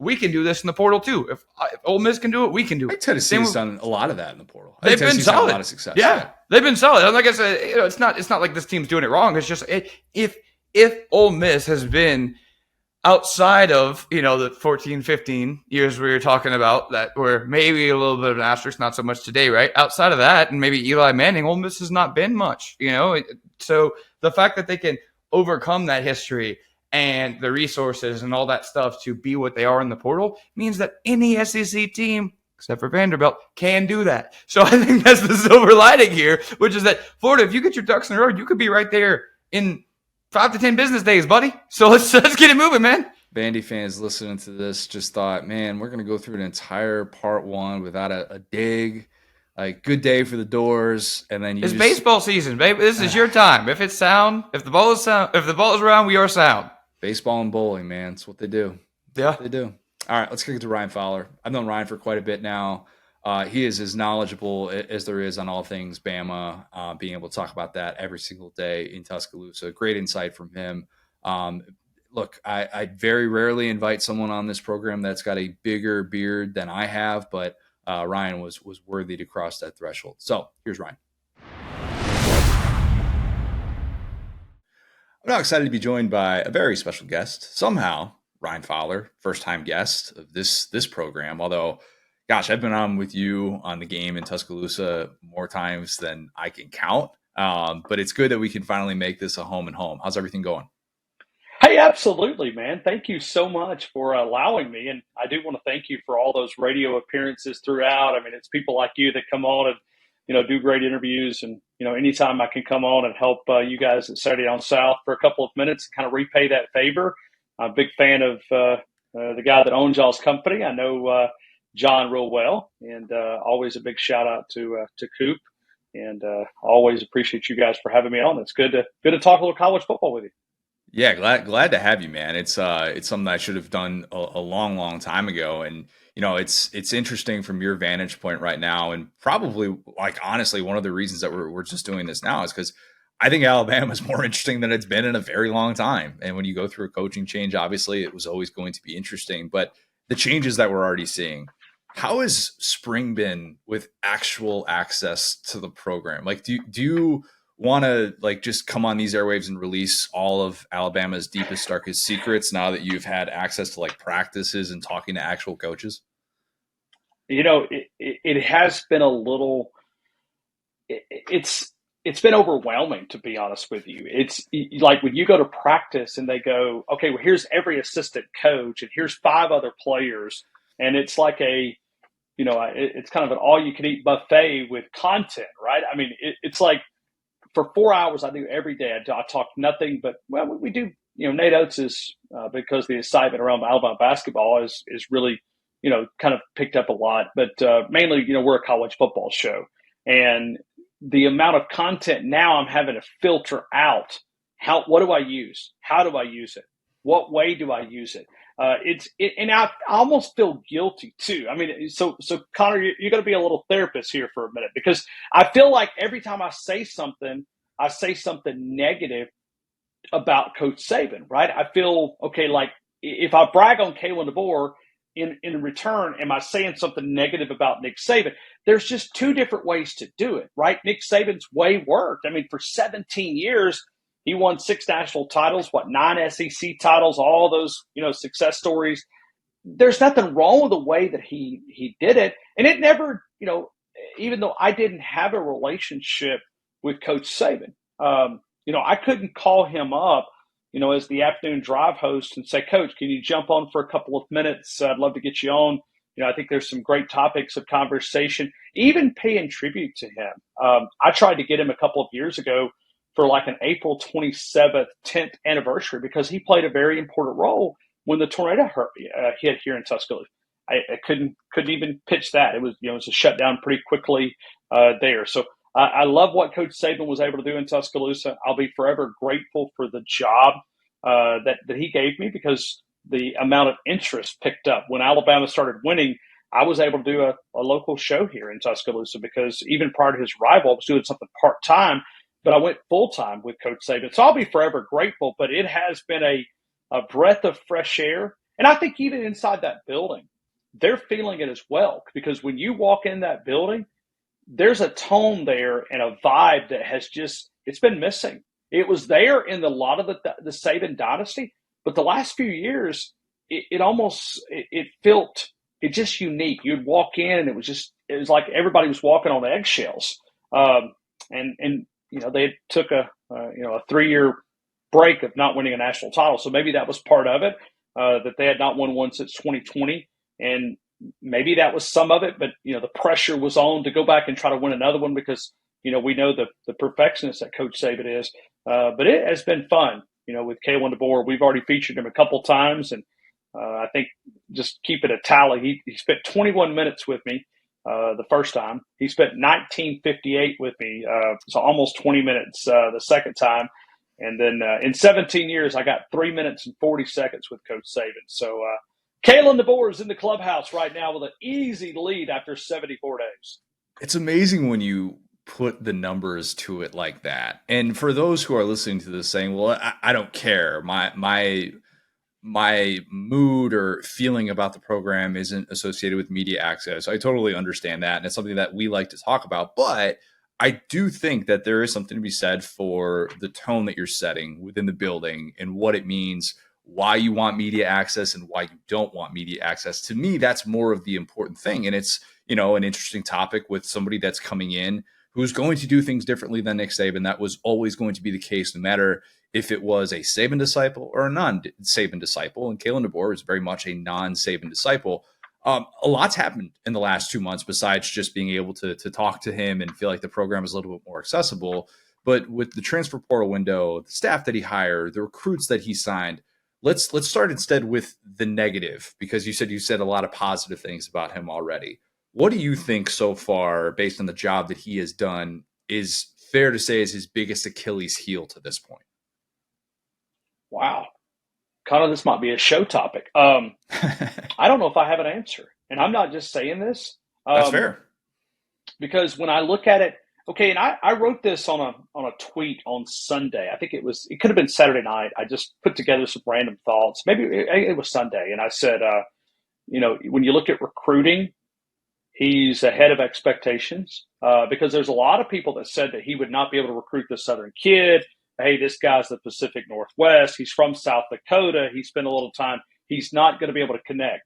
we can do this in the portal too. If Ole Miss can do it, we can do it. I think Tennessee has done a lot of that in the portal. They've been solid. Had a lot of success. Yeah, they've been solid. And like I said, it's not like this team's doing it wrong. It's just if Ole Miss has been outside of the 14, 15 years we were talking about that were maybe a little bit of an asterisk, not so much today, right? Outside of that, and maybe Eli Manning, Ole Miss has not been much. So the fact that they can overcome that history and the resources and all that stuff to be what they are in the portal means that any SEC team, except for Vanderbilt, can do that. So I think that's the silver lining here, which is that Florida, if you get your ducks in a row, you could be right there in 5 to 10 business days, buddy. So let's get it moving, man. Vandy fans listening to this just thought, man, we're going to go through an entire part one without a dig. Like, good day for the Doors, and then it's baseball season, baby. This is your time. If it's sound, if the ball is around, we are sound. Baseball and bowling, man. That's what they do. Yeah. They do. All right, let's get to Ryan Fowler. I've known Ryan for quite a bit now. He is as knowledgeable as there is on all things Bama, being able to talk about that every single day in Tuscaloosa. Great insight from him. Look, I very rarely invite someone on this program that's got a bigger beard than I have, but Ryan was worthy to cross that threshold. So here's Ryan. I'm now excited to be joined by a very special guest. Somehow, Ryan Fowler, first-time guest of this program. Although, gosh, I've been on with you on the game in Tuscaloosa more times than I can count. But it's good that we can finally make this a home and home. How's everything going? Hey, absolutely, man. Thank you so much for allowing me. And I do want to thank you for all those radio appearances throughout. I mean, it's people like you that come on and, do great interviews. And, anytime I can come on and help you guys at Saturday on South for a couple of minutes and kind of repay that favor. I'm a big fan of the guy that owns y'all's company. I know John real well, and always a big shout out to Coop. And always appreciate you guys for having me on. It's good to talk a little college football with you. Yeah, glad to have you, man. It's something I should have done a long time ago, and it's interesting from your vantage point right now, and probably honestly one of the reasons that we're just doing this now is because I think Alabama is more interesting than it's been in a very long time. And when you go through a coaching change, obviously it was always going to be interesting, but the changes that we're already seeing. How has spring been with actual access to the program? Like, do you want to just come on these airwaves and release all of Alabama's deepest, darkest secrets now that you've had access to practices and talking to actual coaches? It has been a little. It's been overwhelming, to be honest with you. It's like when you go to practice and they go, okay, well, here's every assistant coach and here's 5 other players, and it's like it's kind of an all-you-can-eat buffet with content, right? I mean, it's like. For 4 hours, I do every day. I talk nothing but, well, we do, Nate Oates is, because the excitement around Alabama basketball is really, kind of picked up a lot. But mainly, we're a college football show. And the amount of content now I'm having to filter out. What do I use? How do I use it? What way do I use it? And I almost feel guilty too. I mean, so Connor, you're going to be a little therapist here for a minute, because I feel like every time I say something negative about Coach Saban, right? I feel, okay, like if I brag on Kalen DeBoer, in return, am I saying something negative about Nick Saban? There's just 2 different ways to do it, right? Nick Saban's way worked. I mean, for 17 years, he won 6 national titles, 9 SEC titles, all those, success stories. There's nothing wrong with the way that he did it. And it never, even though I didn't have a relationship with Coach Saban, I couldn't call him up, as the afternoon drive host and say, Coach, can you jump on for a couple of minutes? I'd love to get you on. I think there's some great topics of conversation, even paying tribute to him. I tried to get him a couple of years ago for an April 27th, 10th anniversary, because he played a very important role when the tornado hit here in Tuscaloosa. I couldn't even pitch that. It was, it was a shutdown pretty quickly there. So I love what Coach Saban was able to do in Tuscaloosa. I'll be forever grateful for the job that he gave me, because the amount of interest picked up. When Alabama started winning, I was able to do a local show here in Tuscaloosa, because even prior to his arrival, I was doing something part-time. But I went full-time with Coach Saban. So I'll be forever grateful, but it has been a breath of fresh air. And I think even inside that building, they're feeling it as well. Because when you walk in that building, there's a tone there and a vibe that has it's been missing. It was there in a lot of the Saban dynasty, but the last few years, it felt just unique. You'd walk in and it was like everybody was walking on eggshells. And they took a 3-year break of not winning a national title. So maybe that was part of it, that they had not won one since 2020. And maybe that was some of it, but, the pressure was on to go back and try to win another one because, we know the perfectionist that Coach Saban is. But it has been fun, with Kalen DeBoer. We've already featured him a couple times, and I think just keep it a tally. He spent 21 minutes with me the first time. He spent 19:58 with me, so almost 20 minutes the second time. And then in 17 years, I got 3 minutes and 40 seconds with Coach Saban. So Kalen DeBoer is in the clubhouse right now with an easy lead after 74 days. It's amazing when you put the numbers to it like that. And for those who are listening to this saying, well, I don't care. My mood or feeling about the program isn't associated with media access. I totally understand that. And it's something that we like to talk about. But I do think that there is something to be said for the tone that you're setting within the building and what it means, why you want media access and why you don't want media access. To me, that's more of the important thing. And it's, an interesting topic with somebody that's coming in who's going to do things differently than Nick Saban. That was always going to be the case, no matter if it was a Saban disciple or a non-Saban disciple. And Kalen DeBoer is very much a non-Saban disciple. A lot's happened in the last 2 months besides just being able to talk to him and feel like the program is a little bit more accessible. But with the transfer portal window, the staff that he hired, the recruits that he signed, let's start instead with the negative, because you said a lot of positive things about him already. What do you think so far, based on the job that he has done, is fair to say is his biggest Achilles heel to this point? Wow. Connor, this might be a show topic. I don't know if I have an answer. And I'm not just saying this. That's fair. Because when I look at it, okay, and I wrote this on a tweet on Sunday. I think it could have been Saturday night. I just put together some random thoughts. Maybe it was Sunday. And I said, when you look at recruiting, he's ahead of expectations because there's a lot of people that said that he would not be able to recruit the Southern kid. Hey, this guy's the Pacific Northwest. He's from South Dakota. He spent a little time. He's not going to be able to connect.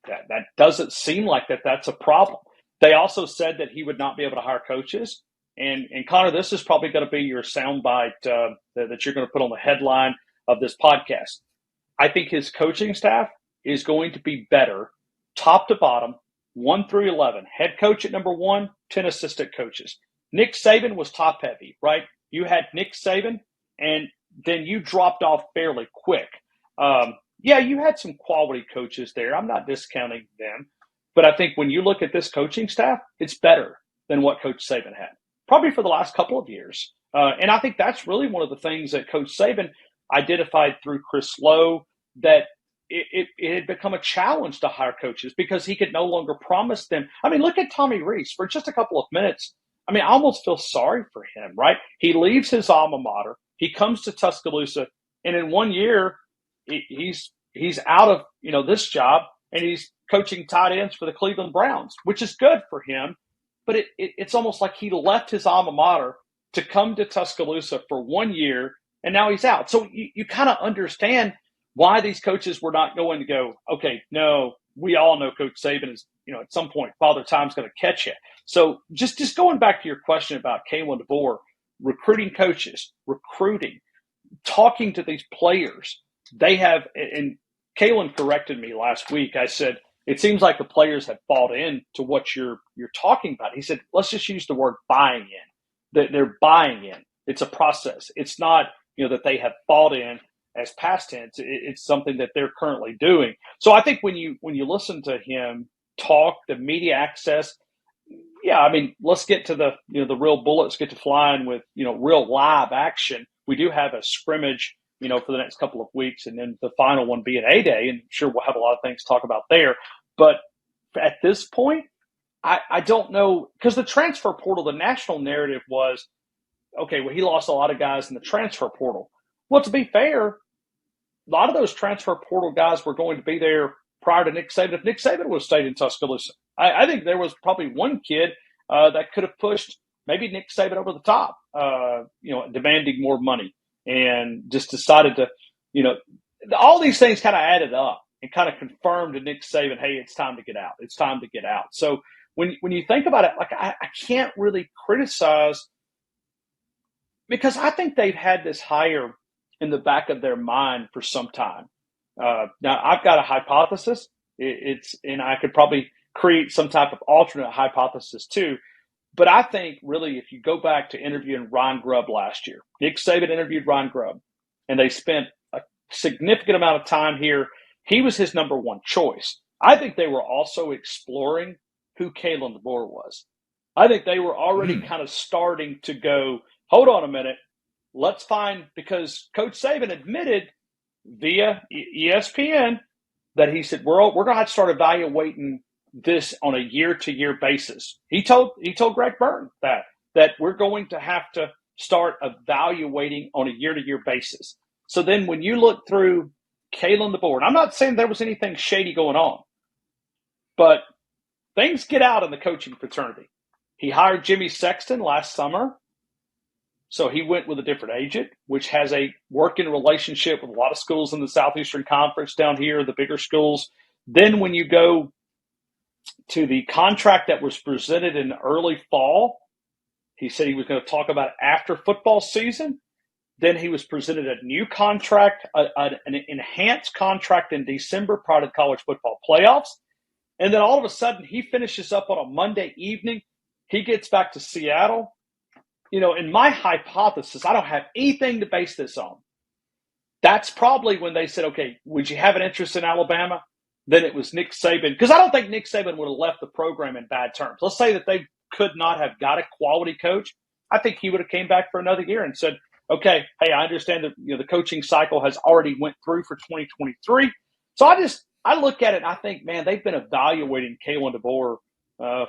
That doesn't seem like that's a problem. They also said that he would not be able to hire coaches. And Connor, this is probably going to be your soundbite that you're going to put on the headline of this podcast. I think his coaching staff is going to be better, top to bottom, 1 through 11. Head coach at number 1, 10 assistant coaches. Nick Saban was top heavy, right? You had Nick Saban, and then you dropped off fairly quick. You had some quality coaches there. I'm not discounting them. But I think when you look at this coaching staff, it's better than what Coach Saban had, probably for the last couple of years. And I think that's really one of the things that Coach Saban identified through Chris Lowe, that it had become a challenge to hire coaches because he could no longer promise them. I mean, look at Tommy Rees for just a couple of minutes. I mean, I almost feel sorry for him, right? He leaves his alma mater. He comes to Tuscaloosa, and in 1 year, he's out of this job, and he's coaching tight ends for the Cleveland Browns, which is good for him. But it's almost like he left his alma mater to come to Tuscaloosa for 1 year, and now he's out. So you kind of understand why these coaches were not going to go, okay, no, we all know Coach Saban is, at some point, Father Time's going to catch you. So just going back to your question about Kalen DeBoer, recruiting coaches, talking to these players, they have, and Kalen corrected me last week. I said, it seems like the players have bought in to what you're talking about. He said, let's just use the word buying in. They're buying in. It's a process. It's not, that they have bought in as past tense. It's something that they're currently doing. So I think when you listen to him talk, the media access, let's get to the real bullets get to flying with real live action. We do have a scrimmage for the next couple of weeks, and then the final one being A-Day, and I'm sure we'll have a lot of things to talk about there. But at this point, I don't know, because the transfer portal, the national narrative was, okay, well, he lost a lot of guys in the transfer portal. Well, to be fair, a lot of those transfer portal guys were going to be there prior to Nick Saban. If Nick Saban would have stayed in Tuscaloosa, I think there was probably one kid that could have pushed maybe Nick Saban over the top, demanding more money, and just decided to, all these things kind of added up and kind of confirmed to Nick Saban, hey, it's time to get out. It's time to get out. So when you think about it, like I can't really criticize, because I think they've had this hire in the back of their mind for some time. Now, I've got a hypothesis. And I could probably create some type of alternate hypothesis too. But I think really, if you go back to interviewing Ryan Grubb last year, Nick Saban interviewed Ryan Grubb, and they spent a significant amount of time here. He was his number one choice. I think they were also exploring who Kalen DeBoer was. I think they were already kind of starting to go, hold on a minute, let's find, because Coach Saban admitted via ESPN that he said, we're going to have to start evaluating this on a year-to-year basis. He told Greg Byrne that we're going to have to start evaluating on a year-to-year basis. So then when you look through Kalen DeBoer, and I'm not saying there was anything shady going on, but things get out in the coaching fraternity. He hired Jimmy Sexton last summer, so he went with a different agent, which has a working relationship with a lot of schools in the Southeastern Conference down here, the bigger schools. Then when you go to the contract that was presented in early fall, he said he was going to talk about it after football season. Then he was presented a new contract, an enhanced contract in December prior to the college football playoffs. And then all of a sudden, he finishes up on a Monday evening. He gets back to Seattle. In my hypothesis, I don't have anything to base this on. That's probably when they said, okay, would you have an interest in Alabama? Then it was Nick Saban. Because I don't think Nick Saban would have left the program in bad terms. Let's say that they could not have got a quality coach. I think he would have came back for another year and said, okay, hey, I understand that the coaching cycle has already went through for 2023. So I look at it and I think, man, they've been evaluating Kalen DeBoer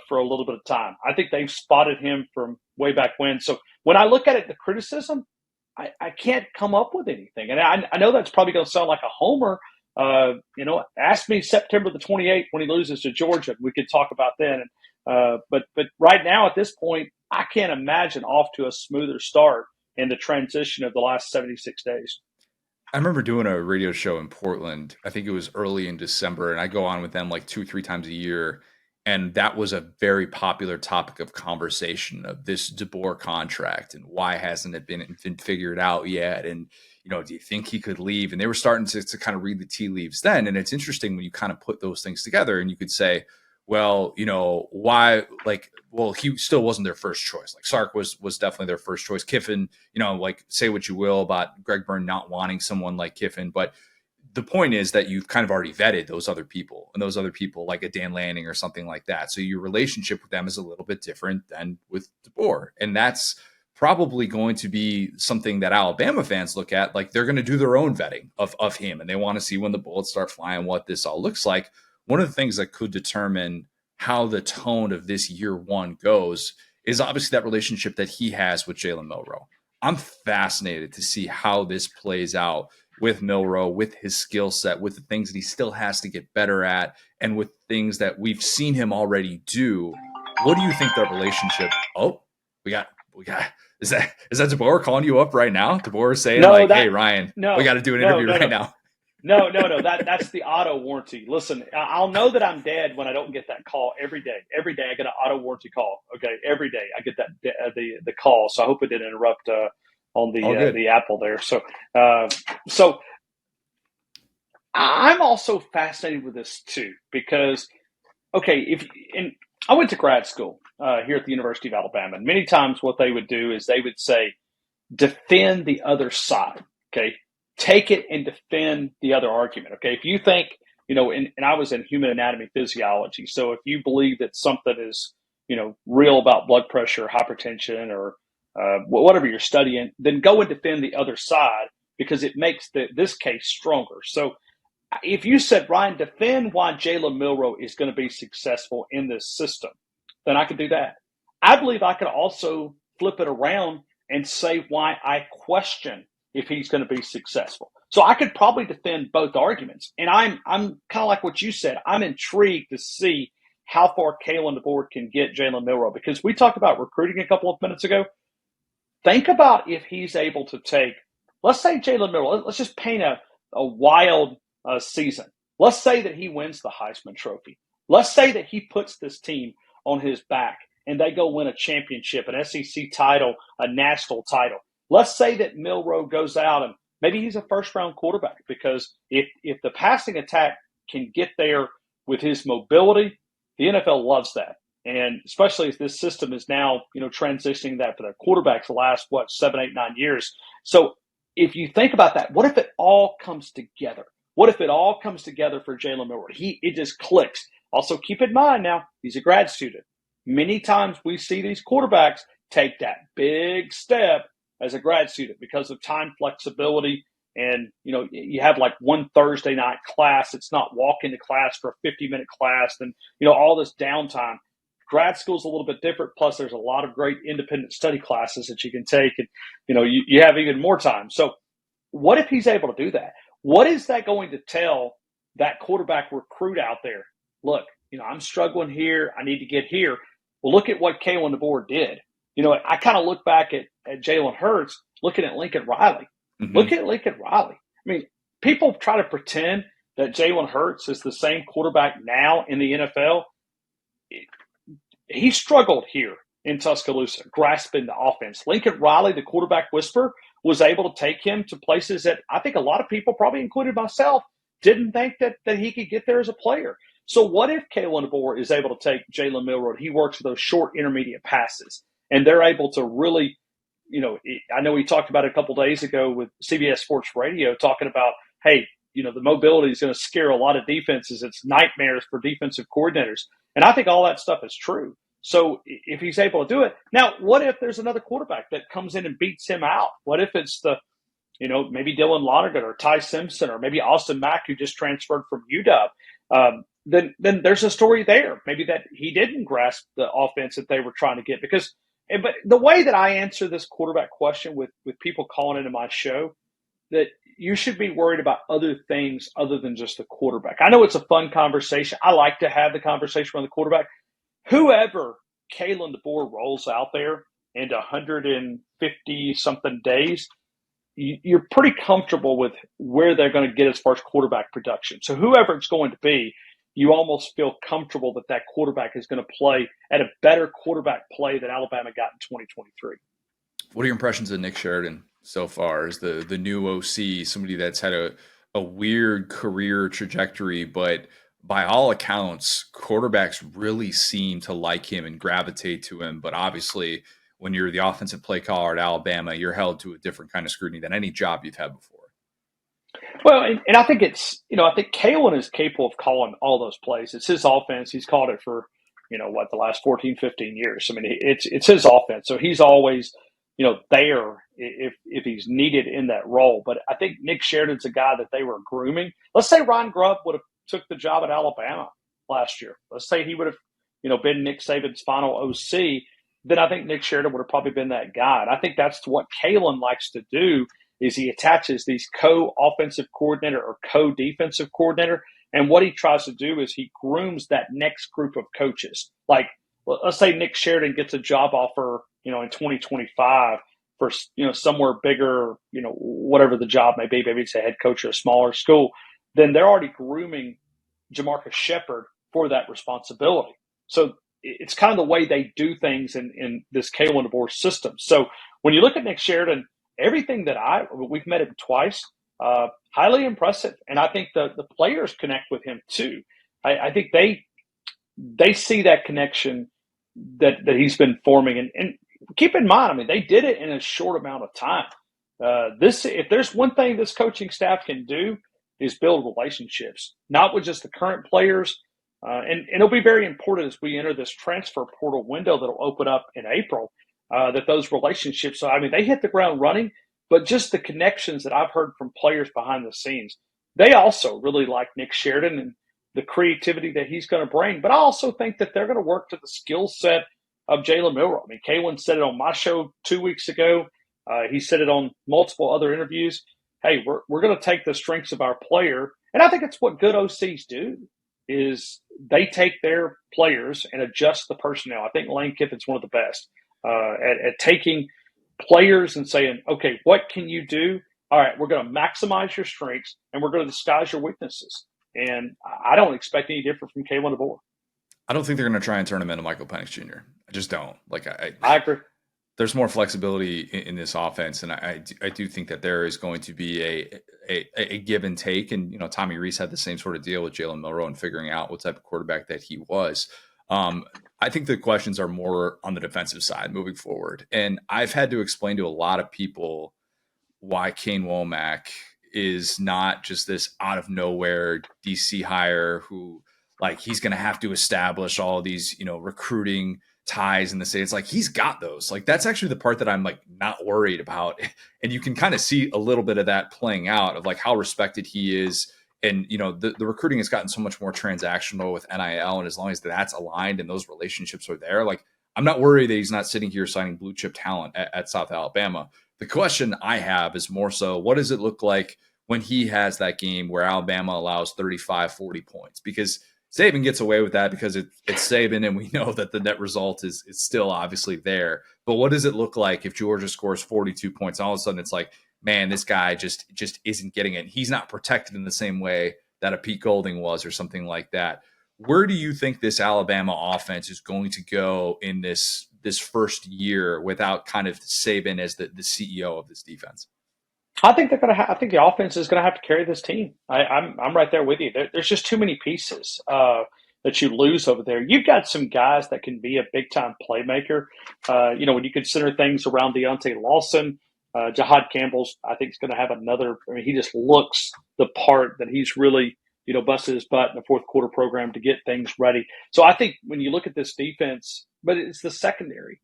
for a little bit of time. I think they've spotted him from way back when. So when I look at it, the criticism, I can't come up with anything. And I know that's probably going to sound like a homer. Ask me September the 28th when he loses to Georgia. We could talk about then. But right now at this point, I can't imagine off to a smoother start in the transition of the last 76 days. I remember doing a radio show in Portland. I think it was early in December, and I go on with them like 2-3 times a year. And that was a very popular topic of conversation of this DeBoer contract and why hasn't it been figured out yet? And, do you think he could leave? And they were starting to kind of read the tea leaves then. And it's interesting when you kind of put those things together and you could say, well, why, he still wasn't their first choice. Like Sark was definitely their first choice. Kiffin, say what you will about Greg Byrne not wanting someone like Kiffin, but the point is that you've kind of already vetted those other people, and those other people like a Dan Lanning or something like that. So your relationship with them is a little bit different than with DeBoer. And that's probably going to be something that Alabama fans look at. Like they're going to do their own vetting of him, and they want to see when the bullets start flying, what this all looks like. One of the things that could determine how the tone of this year one goes is obviously that relationship that he has with Jalen Milroe. I'm fascinated to see how this plays out with Milroe, with his skill set, with the things that he still has to get better at, and with things that we've seen him already do. What do you think that relationship? Oh, we got. Is that DeBoer calling you up right now? DeBoer is saying hey Ryan, we got to do an interview right now. No. That's the auto warranty. Listen, I'll know that I'm dead when I don't get that call every day. Every day I get an auto warranty call. Okay, every day I get that the call. So I hope it didn't interrupt on the Apple there. So I'm also fascinated with this too because I went to grad school here at the University of Alabama, and many times what they would do is they would say, defend the other side. Okay. Take it and defend the other argument. Okay. If you think, and I was in human anatomy physiology. So if you believe that something is, real about blood pressure, hypertension, or whatever you're studying, then go and defend the other side because it makes this case stronger. So if you said, Ryan, defend why Jalen Milroe is going to be successful in this system, then I could do that. I believe I could also flip it around and say why I question if he's going to be successful. So I could probably defend both arguments. And I'm kind of like what you said. I'm intrigued to see how far Kalen DeBoer can get Jalen Milroe, because we talked about recruiting a couple of minutes ago. Think about if he's able to take, let's say Jalen Milroe, let's just paint a wild season. Let's say that he wins the Heisman Trophy. Let's say that he puts this team on his back and they go win a championship, an SEC title, a national title. Let's say that Milroe goes out and maybe he's a first-round quarterback, because if the passing attack can get there with his mobility, the NFL loves that. And especially as this system is now, transitioning that for their quarterbacks the last, 7, 8, 9 years. So if you think about that, what if it all comes together? What if it all comes together for Jalen Milroe? It just clicks. Also, keep in mind now, he's a grad student. Many times we see these quarterbacks take that big step as a grad student because of time flexibility. And, you have like one Thursday night class. It's not walking to class for a 50-minute class and, all this downtime. Grad school is a little bit different. Plus, there's a lot of great independent study classes that you can take. And, you have even more time. So what if he's able to do that? What is that going to tell that quarterback recruit out there? Look, I'm struggling here. I need to get here. Well, look at what Kalen DeBoer did. I kind of look back at Jalen Hurts, looking at Lincoln Riley. Mm-hmm. Look at Lincoln Riley. I mean, people try to pretend that Jalen Hurts is the same quarterback now in the NFL. He struggled here in Tuscaloosa, grasping the offense. Lincoln Riley, the quarterback whisperer, was able to take him to places that I think a lot of people, probably included myself, didn't think that he could get there as a player. So what if Kalen DeBoer is able to take Jalen Milroe? He works with those short intermediate passes, and they're able to really, I know we talked about it a couple days ago with CBS Sports Radio, talking about, hey, the mobility is going to scare a lot of defenses. It's nightmares for defensive coordinators. And I think all that stuff is true. So if he's able to do it, now what if there's another quarterback that comes in and beats him out? What if it's maybe Dylan Lonergan or Ty Simpson or maybe Austin Mack, who just transferred from UW? Then there's a story there. Maybe that he didn't grasp the offense that they were trying to get. But the way that I answer this quarterback question with people calling into my show, that you should be worried about other things other than just the quarterback. I know it's a fun conversation. I like to have the conversation around the quarterback. Whoever Kalen DeBoer rolls out there into 150-something days, you're pretty comfortable with where they're going to get as far as quarterback production. So whoever it's going to be, you almost feel comfortable that quarterback is going to play at a better quarterback play than Alabama got in 2023. What are your impressions of Nick Sheridan so far as the new OC, somebody that's had a weird career trajectory, but by all accounts, quarterbacks really seem to like him and gravitate to him. But obviously, when you're the offensive play caller at Alabama, you're held to a different kind of scrutiny than any job you've had before. Well, and I think I think Kalen is capable of calling all those plays. It's his offense. He's called it for, the last 14, 15 years. I mean, it's his offense. So he's always, there if he's needed in that role. But I think Nick Sheridan's a guy that they were grooming. Let's say Ryan Grubb would have took the job at Alabama last year. Let's say he would have, been Nick Saban's final OC. Then I think Nick Sheridan would have probably been that guy. And I think that's what Kalen likes to do, is he attaches these co-offensive coordinator or co-defensive coordinator. And what he tries to do is he grooms that next group of coaches. Like, let's say Nick Sheridan gets a job offer, in 2025 for, somewhere bigger, whatever the job may be, maybe it's a head coach at a smaller school, then they're already grooming Jamarcus Shepard for that responsibility. So it's kind of the way they do things in this Kalen DeBoer system. So when you look at Nick Sheridan, everything we've met him twice, highly impressive. And I think the players connect with him too. I think they see that connection that he's been forming. And keep in mind, I mean, they did it in a short amount of time. If there's one thing this coaching staff can do, is build relationships, not with just the current players. And it'll be very important as we enter this transfer portal window that'll open up in April, that those relationships, so I mean, they hit the ground running, but just the connections that I've heard from players behind the scenes, they also really like Nick Sheridan and the creativity that he's going to bring. But I also think that they're going to work to the skill set of Jalen Milroe. I mean, Kalen said it on my show 2 weeks ago. He said it on multiple other interviews. Hey, we're going to take the strengths of our player. And I think it's what good OCs do, is they take their players and adjust the personnel. I think Lane Kiffin's one of the best at taking players and saying, okay, what can you do? All right, we're going to maximize your strengths and we're going to disguise your weaknesses. And I don't expect any different from Kalen DeBoer. I don't think they're going to try and turn him into Michael Penix Jr. I just don't. I agree. there's more flexibility in this offense, and I do think that there is going to be a give and take. And Tommy Rees had the same sort of deal with Jalen Milroe and figuring out what type of quarterback that he was. I think the questions are more on the defensive side moving forward, and I've had to explain to a lot of people why Kane Womack is not just this out of nowhere DC hire who like he's going to have to establish all these recruiting ties in the state. It's like he's got those. Like that's actually the part that I'm like not worried about. And you can kind of see a little bit of that playing out of like how respected he is. And the recruiting has gotten so much more transactional with NIL, and as long as that's aligned and those relationships are there, like I'm not worried that he's not sitting here signing blue chip talent at South Alabama. The question I have is more so, what does it look like when he has that game where Alabama allows 35, 40 points? Because Saban gets away with that because it's Saban, and we know that the net result is still obviously there. But what does it look like if Georgia scores 42 points? All of a sudden, it's like, man, this guy just isn't getting it. He's not protected in the same way that a Pete Golding was or something like that. Where do you think this Alabama offense is going to go in this first year without kind of Saban as the CEO of this defense? I think they're going to. I think the offense is going to have to carry this team. I'm right there with you. There's just too many pieces that you lose over there. You've got some guys that can be a big time playmaker. When you consider things around Deontay Lawson, Jahad Campbell's, I think is going to have another. I mean, he just looks the part that he's really busted his butt in the fourth quarter program to get things ready. So I think when you look at this defense, but it's the secondary.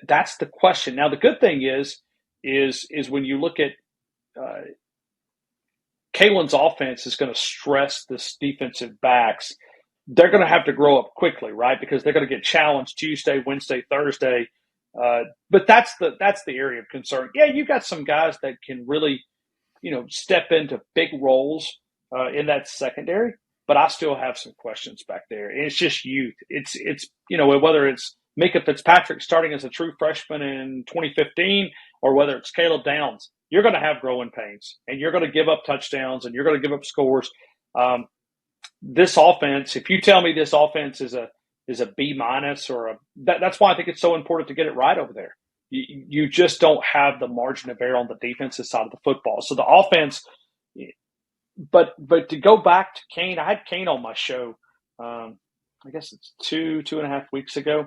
That's the question. Now the good thing is when you look at Kalen's offense is going to stress this defensive backs. They're going to have to grow up quickly, right? Because they're going to get challenged Tuesday, Wednesday, Thursday. But that's the area of concern. Yeah, you've got some guys that can really, step into big roles in that secondary. But I still have some questions back there. And it's just youth. It's whether it's Micah Fitzpatrick starting as a true freshman in 2015 or whether it's Caleb Downs. You're going to have growing pains, and you're going to give up touchdowns, and you're going to give up scores. This offense, if you tell me this offense is a B minus that's why I think it's so important to get it right over there. You just don't have the margin of error on the defensive side of the football. So the offense, but to go back to Kane, I had Kane on my show. I guess it's 2.5 weeks ago,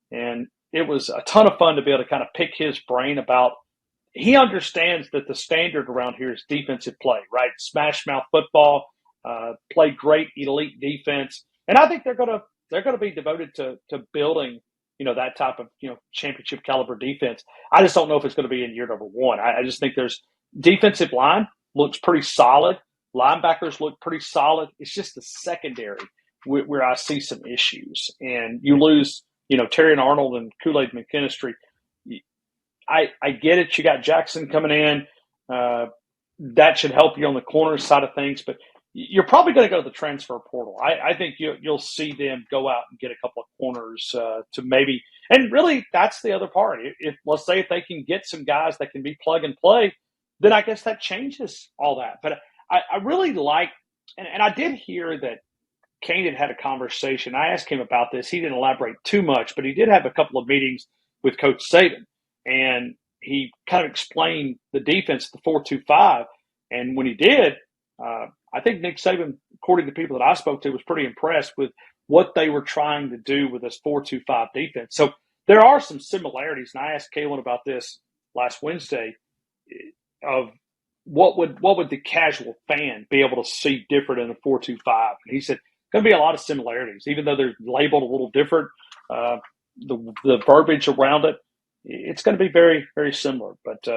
and it was a ton of fun to be able to kind of pick his brain about. He understands that the standard around here is defensive play, right? Smash mouth football, play great elite defense, and I think they're going to be devoted to building, that type of championship caliber defense. I just don't know if it's going to be in year number one. I just think there's defensive line looks pretty solid, linebackers look pretty solid. It's just the secondary where I see some issues, and you lose, Terry and Arnold and Kool-Aid McKinstry. I get it. You got Jackson coming in. That should help you on the corner side of things, but you're probably going to go to the transfer portal. I think you'll see them go out and get a couple of corners to maybe – and really that's the other part. Let's say if they can get some guys that can be plug and play, then I guess that changes all that. But I really like – and I did hear that Kane had a conversation. I asked him about this. He didn't elaborate too much, but he did have a couple of meetings with Coach Saban. And he kind of explained the defense, the 4-2-5. And when he did, I think Nick Saban, according to people that I spoke to, was pretty impressed with what they were trying to do with this 4-2-5 defense. So there are some similarities. And I asked Kalen about this last Wednesday of what would the casual fan be able to see different in a 4-2-5? And he said, going to be a lot of similarities, even though they're labeled a little different. The verbiage around it, it's going to be very, very similar. But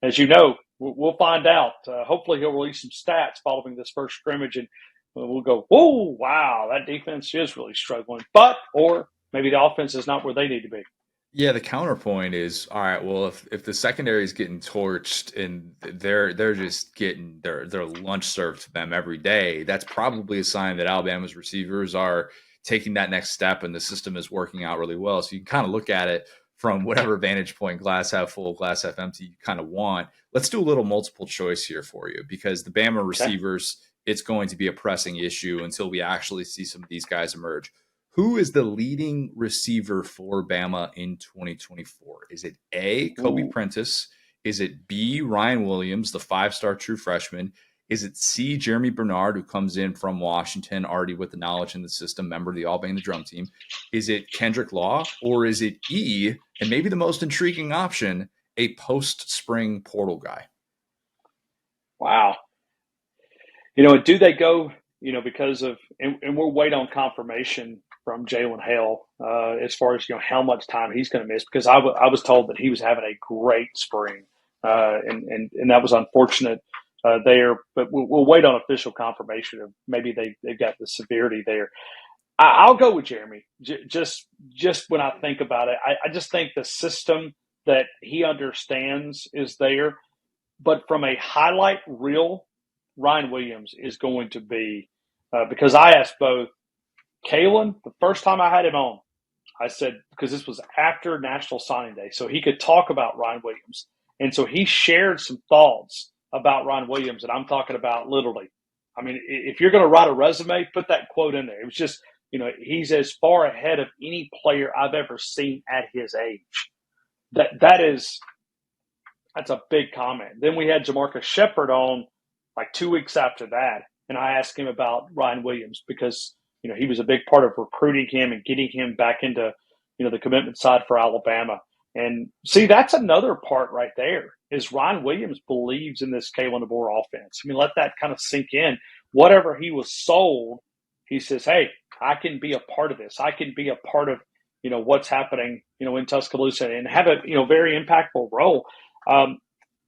as you know, we'll find out. Hopefully he'll release some stats following this first scrimmage, and we'll go, whoa, wow, that defense is really struggling. Or maybe the offense is not where they need to be. Yeah, the counterpoint is, all right, well, if the secondary is getting torched and they're just getting their lunch served to them every day, that's probably a sign that Alabama's receivers are taking that next step and the system is working out really well. So you can kind of look at it from whatever vantage point, glass half full, glass half empty, you kind of want. Let's do a little multiple choice here for you, because the Bama receivers, it's going to be a pressing issue until we actually see some of these guys emerge. Who is the leading receiver for Bama in 2024? Is it A, Kobe Ooh. Prentice? Is it B, Ryan Williams, the 5-star true freshman? Is it C, Jeremy Bernard, who comes in from Washington already with the knowledge in the system, member of the All Bang the Drum team? Is it Kendrick Law? Or is it E, and maybe the most intriguing option, a post-spring portal guy? Wow. Do they go, because of, and we'll wait on confirmation from Jalen Hale as far as, how much time he's going to miss, because I was told that he was having a great spring. And that was unfortunate there, but we'll wait on official confirmation of maybe they've got the severity there. I'll go with Jeremy. Just when I think about it, I just think the system that he understands is there. But from a highlight reel, Ryan Williams is going to be, because I asked both Kalen, the first time I had him on, I said, because this was after National Signing Day, so he could talk about Ryan Williams. And so he shared some thoughts about Ryan Williams, and I'm talking about literally. I mean, if you're going to write a resume, put that quote in there. It was just, he's as far ahead of any player I've ever seen at his age. That's a big comment. Then we had Jamarcus Shepard on like 2 weeks after that, and I asked him about Ryan Williams because he was a big part of recruiting him and getting him back into the commitment side for Alabama. And see, that's another part right there is Ryan Williams believes in this Kalen DeBoer offense. I mean, let that kind of sink in. Whatever he was sold, he says, hey, I can be a part of this. I can be a part of what's happening in Tuscaloosa and have a very impactful role. I'm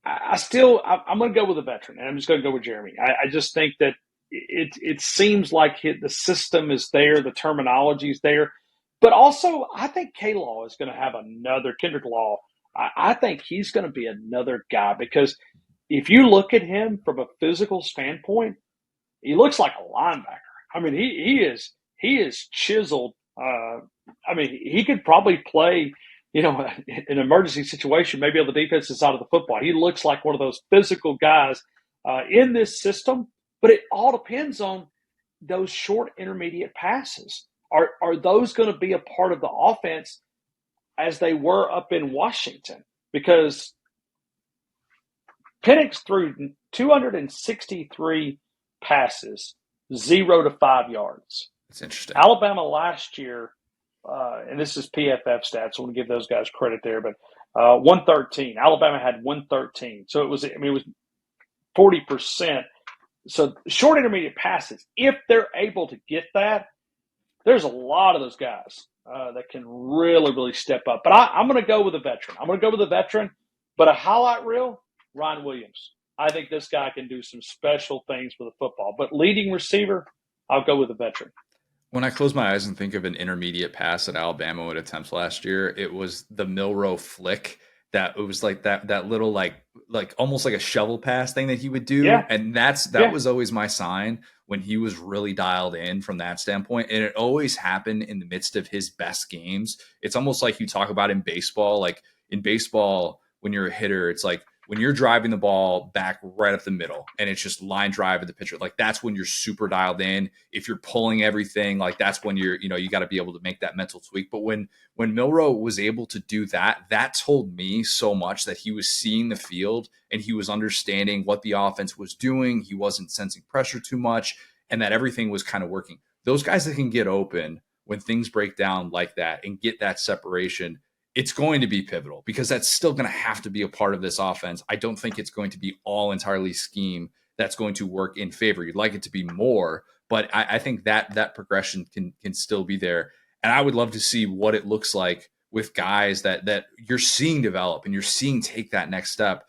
going to go with a veteran, and I'm just going to go with Jeremy. I just think that it seems like the system is there, the terminology is there, but also I think K-Law is going to have another Kendrick Law. I think he's going to be another guy because if you look at him from a physical standpoint, he looks like a linebacker. I mean, he is chiseled. I mean, he could probably play an emergency situation, maybe on the defensive side of the football. He looks like one of those physical guys in this system, but it all depends on those short intermediate passes. Are those going to be a part of the offense as they were up in Washington? Because Penix threw 263 passes, 0 to 5 yards. That's interesting. Alabama last year, and this is PFF stats, so I want to give those guys credit there, but 113. Alabama had 113. So it was 40%. So short intermediate passes, if they're able to get that, there's a lot of those guys that can really, really step up. But I'm going to go with a veteran. But a highlight reel, Ryan Williams. I think this guy can do some special things with the football. But leading receiver, I'll go with a veteran. When I close my eyes and think of an intermediate pass that Alabama would attempt last year, it was the Milroe flick. That it was like that little like almost like a shovel pass thing that he would do. Yeah. And that was always my sign when he was really dialed in from that standpoint. And it always happened in the midst of his best games. It's almost like you talk about in baseball. Like in baseball, when you're a hitter, it's like when you're driving the ball back right up the middle and it's just line drive at the pitcher, like that's when you're super dialed in. If you're pulling everything, like that's when you got to be able to make that mental tweak. But when Milroe was able to do that, that told me so much that he was seeing the field and he was understanding what the offense was doing. He wasn't sensing pressure too much and that everything was kind of working. Those guys that can get open when things break down like that and get that separation, it's going to be pivotal because that's still going to have to be a part of this offense. I don't think it's going to be all entirely scheme that's going to work in favor. You'd like it to be more, but I think that progression can still be there. And I would love to see what it looks like with guys that you're seeing develop and you're seeing take that next step.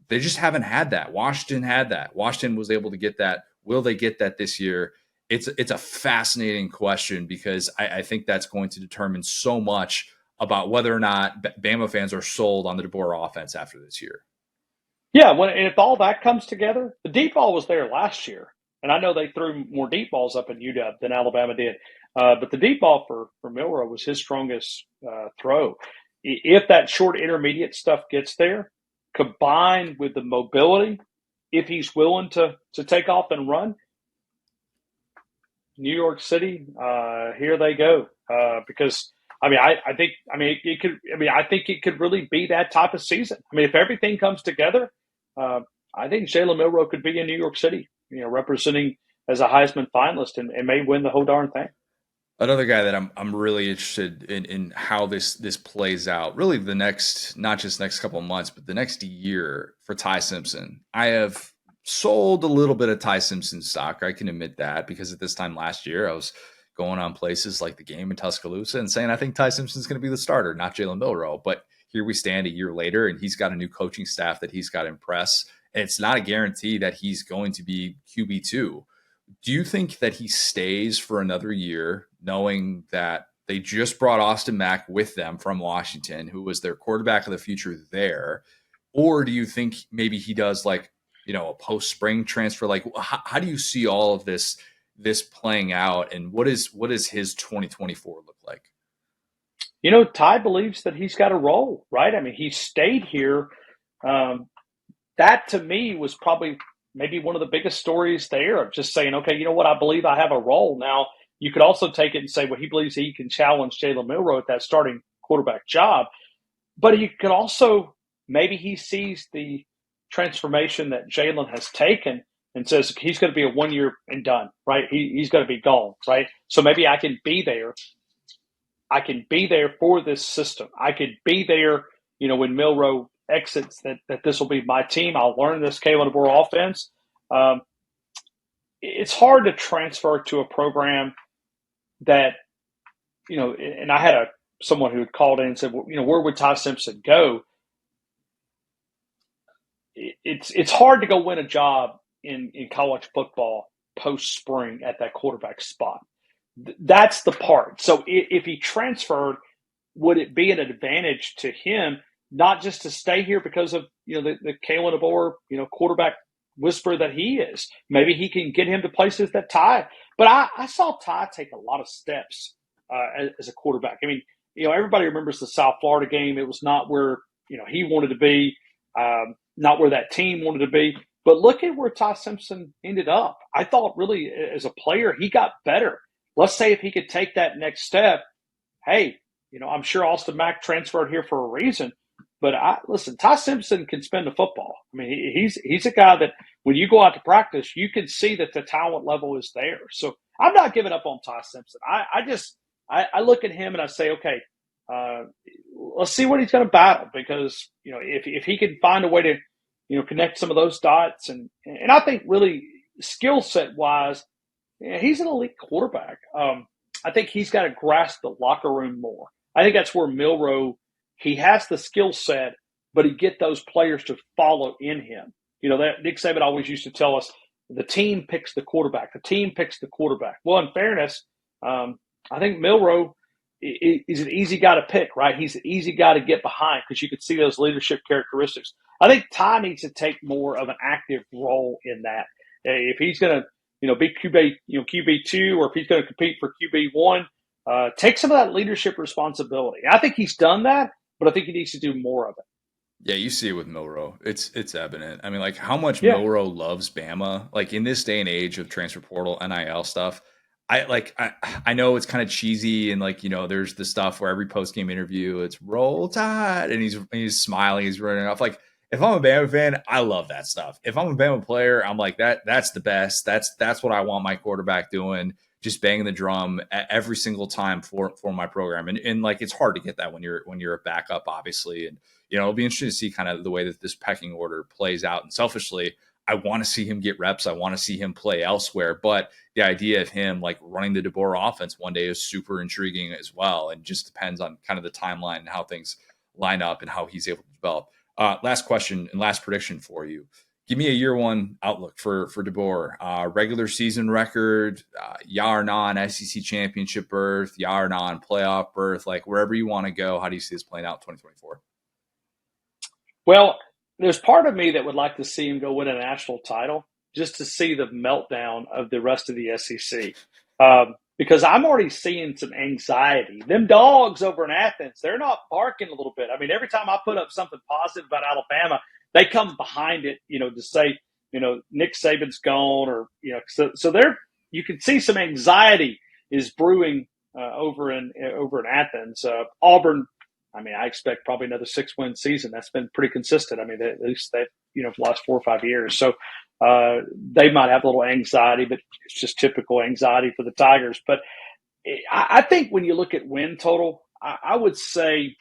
They just haven't had that. Washington had that. Washington was able to get that. Will they get that this year? It's a fascinating question because I think that's going to determine so much about whether or not Bama fans are sold on the DeBoer offense after this year. Yeah, and if all that comes together, the deep ball was there last year. And I know they threw more deep balls up in UW than Alabama did. But the deep ball for Milroe was his strongest throw. If that short intermediate stuff gets there, combined with the mobility, if he's willing to take off and run, New York City, here they go. Because I think it could really be that type of season. I mean, if everything comes together, I think Jalen Milroe could be in New York City, representing as a Heisman finalist and may win the whole darn thing. Another guy that I'm really interested in how this plays out. Really, the next, not just next couple of months, but the next year for Ty Simpson. I have sold a little bit of Ty Simpson stock. I can admit that, because at this time last year I was going on places like the game in Tuscaloosa and saying I think Ty Simpson's going to be the starter, not Jalen Milroe. But here we stand a year later, and he's got a new coaching staff that he's got to impress. And it's not a guarantee that he's going to be QB2. Do you think that he stays for another year, knowing that they just brought Austin Mack with them from Washington, who was their quarterback of the future there? Or do you think maybe he does like, a post-spring transfer? Like, how do you see all of this playing out, and what is his 2024 look like? Ty believes that he's got a role, right? I mean, he stayed here. That to me was probably maybe one of the biggest stories there, of just saying, okay, you know what? I believe I have a role. Now, you could also take it and say, well, he believes he can challenge Jalen Milroe at that starting quarterback job. But you could also, maybe he sees the transformation that Jalen has taken and says he's going to be a 1 year and done, right? He's going to be gone, right? So maybe I can be there. I can be there for this system. I could be there, when Milroe exits, that this will be my team. I'll learn this Kalen DeBoer offense. It's hard to transfer to a program that, and I had someone who had called in and said, well, where would Ty Simpson go? It's hard to go win a job in college football post-spring at that quarterback spot. That's the part. So if he transferred, would it be an advantage to him not just to stay here because of the Kalen DeBoer quarterback whisperer that he is? Maybe he can get him to places that Ty. But I saw Ty take a lot of steps as a quarterback. I mean, everybody remembers the South Florida game. It was not where he wanted to be, not where that team wanted to be. But look at where Ty Simpson ended up. I thought really as a player he got better. Let's say if he could take that next step, hey, I'm sure Austin Mack transferred here for a reason. But listen, Ty Simpson can spin the football. I mean, he's a guy that when you go out to practice, you can see that the talent level is there. So I'm not giving up on Ty Simpson. I look at him and I say, okay, let's see what he's going to battle, because if he can find a way to connect some of those dots, and I think really skill set wise, he's an elite quarterback. I think he's got to grasp the locker room more. I think that's where Milroe, he has the skill set, but he get those players to follow in him. That Nick Saban always used to tell us, the team picks the quarterback. The team picks the quarterback. Well, in fairness, I think Milroe is an easy guy to pick, right? He's an easy guy to get behind because you could see those leadership characteristics. I think Ty needs to take more of an active role in that. If he's going to be QB2, or if he's going to compete for QB1, take some of that leadership responsibility. I think he's done that, but I think he needs to do more of it. Yeah, you see it with Milroe. It's evident. I mean, like how much Milroe loves Bama. Like in this day and age of transfer portal, NIL stuff, I know it's kind of cheesy, and there's the stuff where every post game interview it's roll tide, and he's smiling, he's running off. Like if I'm a Bama fan, I love that stuff. If I'm a Bama player, I'm like that's the best. That's what I want my quarterback doing. Just banging the drum every single time for my program. And like, it's hard to get that when you're a backup, obviously. And, it'll be interesting to see kind of the way that this pecking order plays out. And selfishly, I want to see him get reps. I want to see him play elsewhere. But the idea of him like running the DeBoer offense one day is super intriguing as well. And just depends on kind of the timeline and how things line up and how he's able to develop. Last question and last prediction for you. Give me a year one outlook for DeBoer. Regular season record, yeah or non SEC championship berth, yeah or non playoff berth, like wherever you want to go. How do you see this playing out in 2024? Well, there's part of me that would like to see him go win a national title just to see the meltdown of the rest of the SEC. Because I'm already seeing some anxiety. Them dogs over in Athens, they're not barking a little bit. I mean, every time I put up something positive about Alabama, they come behind it, to say, Nick Saban's gone, or, so you can see some anxiety is brewing over in Athens. Auburn, I mean, I expect probably another 6-win season. That's been pretty consistent. I mean, at least they've lost 4 or 5 years. So they might have a little anxiety, but it's just typical anxiety for the Tigers. But I think when you look at win total, I would say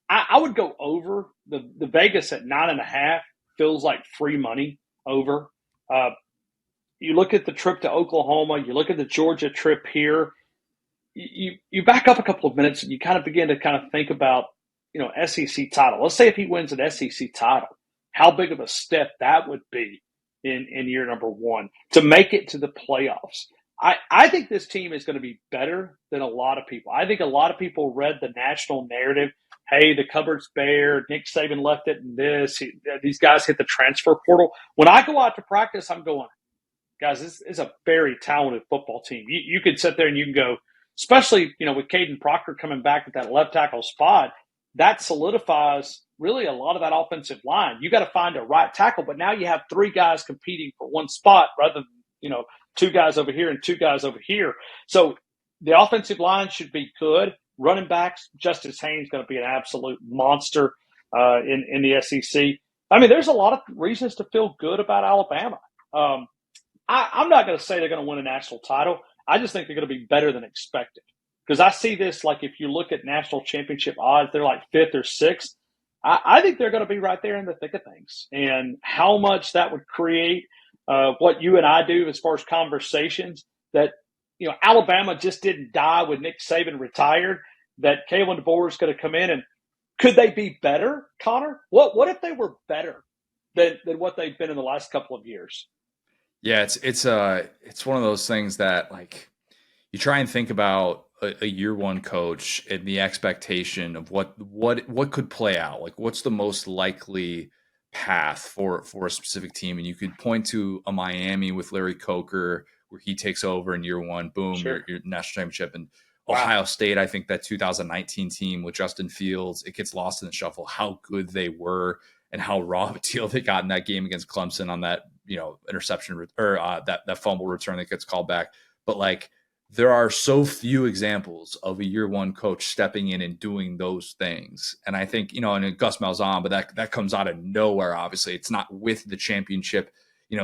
I would go over. The Vegas at 9.5 feels like free money over. You look at the trip to Oklahoma, you look at the Georgia trip here, you back up a couple of minutes and you kind of begin to kind of think about, SEC title. Let's say if he wins an SEC title, how big of a step that would be in year number 1 to make it to the playoffs. I think this team is going to be better than a lot of people. I think a lot of people read the national narrative. Hey, the cupboard's bare. Nick Saban left it in this. These guys hit the transfer portal. When I go out to practice, I'm going, guys, this is a very talented football team. You could sit there and you can go, especially, with Caden Proctor coming back at that left tackle spot, that solidifies really a lot of that offensive line. You got to find a right tackle, but now you have 3 guys competing for one spot rather than, 2 guys over here and 2 guys over here. So the offensive line should be good. Running backs, Justice Haynes going to be an absolute monster in the SEC. I mean, there's a lot of reasons to feel good about Alabama. I'm not going to say they're going to win a national title. I just think they're going to be better than expected. Because I see this, like if you look at national championship odds, they're like 5th or 6th. I think they're going to be right there in the thick of things. And how much that would create what you and I do as far as conversations that, Alabama just didn't die when Nick Saban retired, that Kalen DeBoer is going to come in and could they be better, Connor? What if they were better than what they've been in the last couple of years? Yeah, it's one of those things that like you try and think about a year 1 coach and the expectation of what could play out. Like what's the most likely path for a specific team, and you could point to a Miami with Larry Coker where he takes over in year 1, boom, Sure. your national championship, and Wow. Ohio State. I think that 2019 team with Justin Fields, it gets lost in the shuffle how good they were and how raw of a deal they got in that game against Clemson on that interception or that fumble return that gets called back. But like there are so few examples of a year 1 coach stepping in and doing those things. And I think, and Gus Malzahn, but that comes out of nowhere. Obviously it's not with the championship,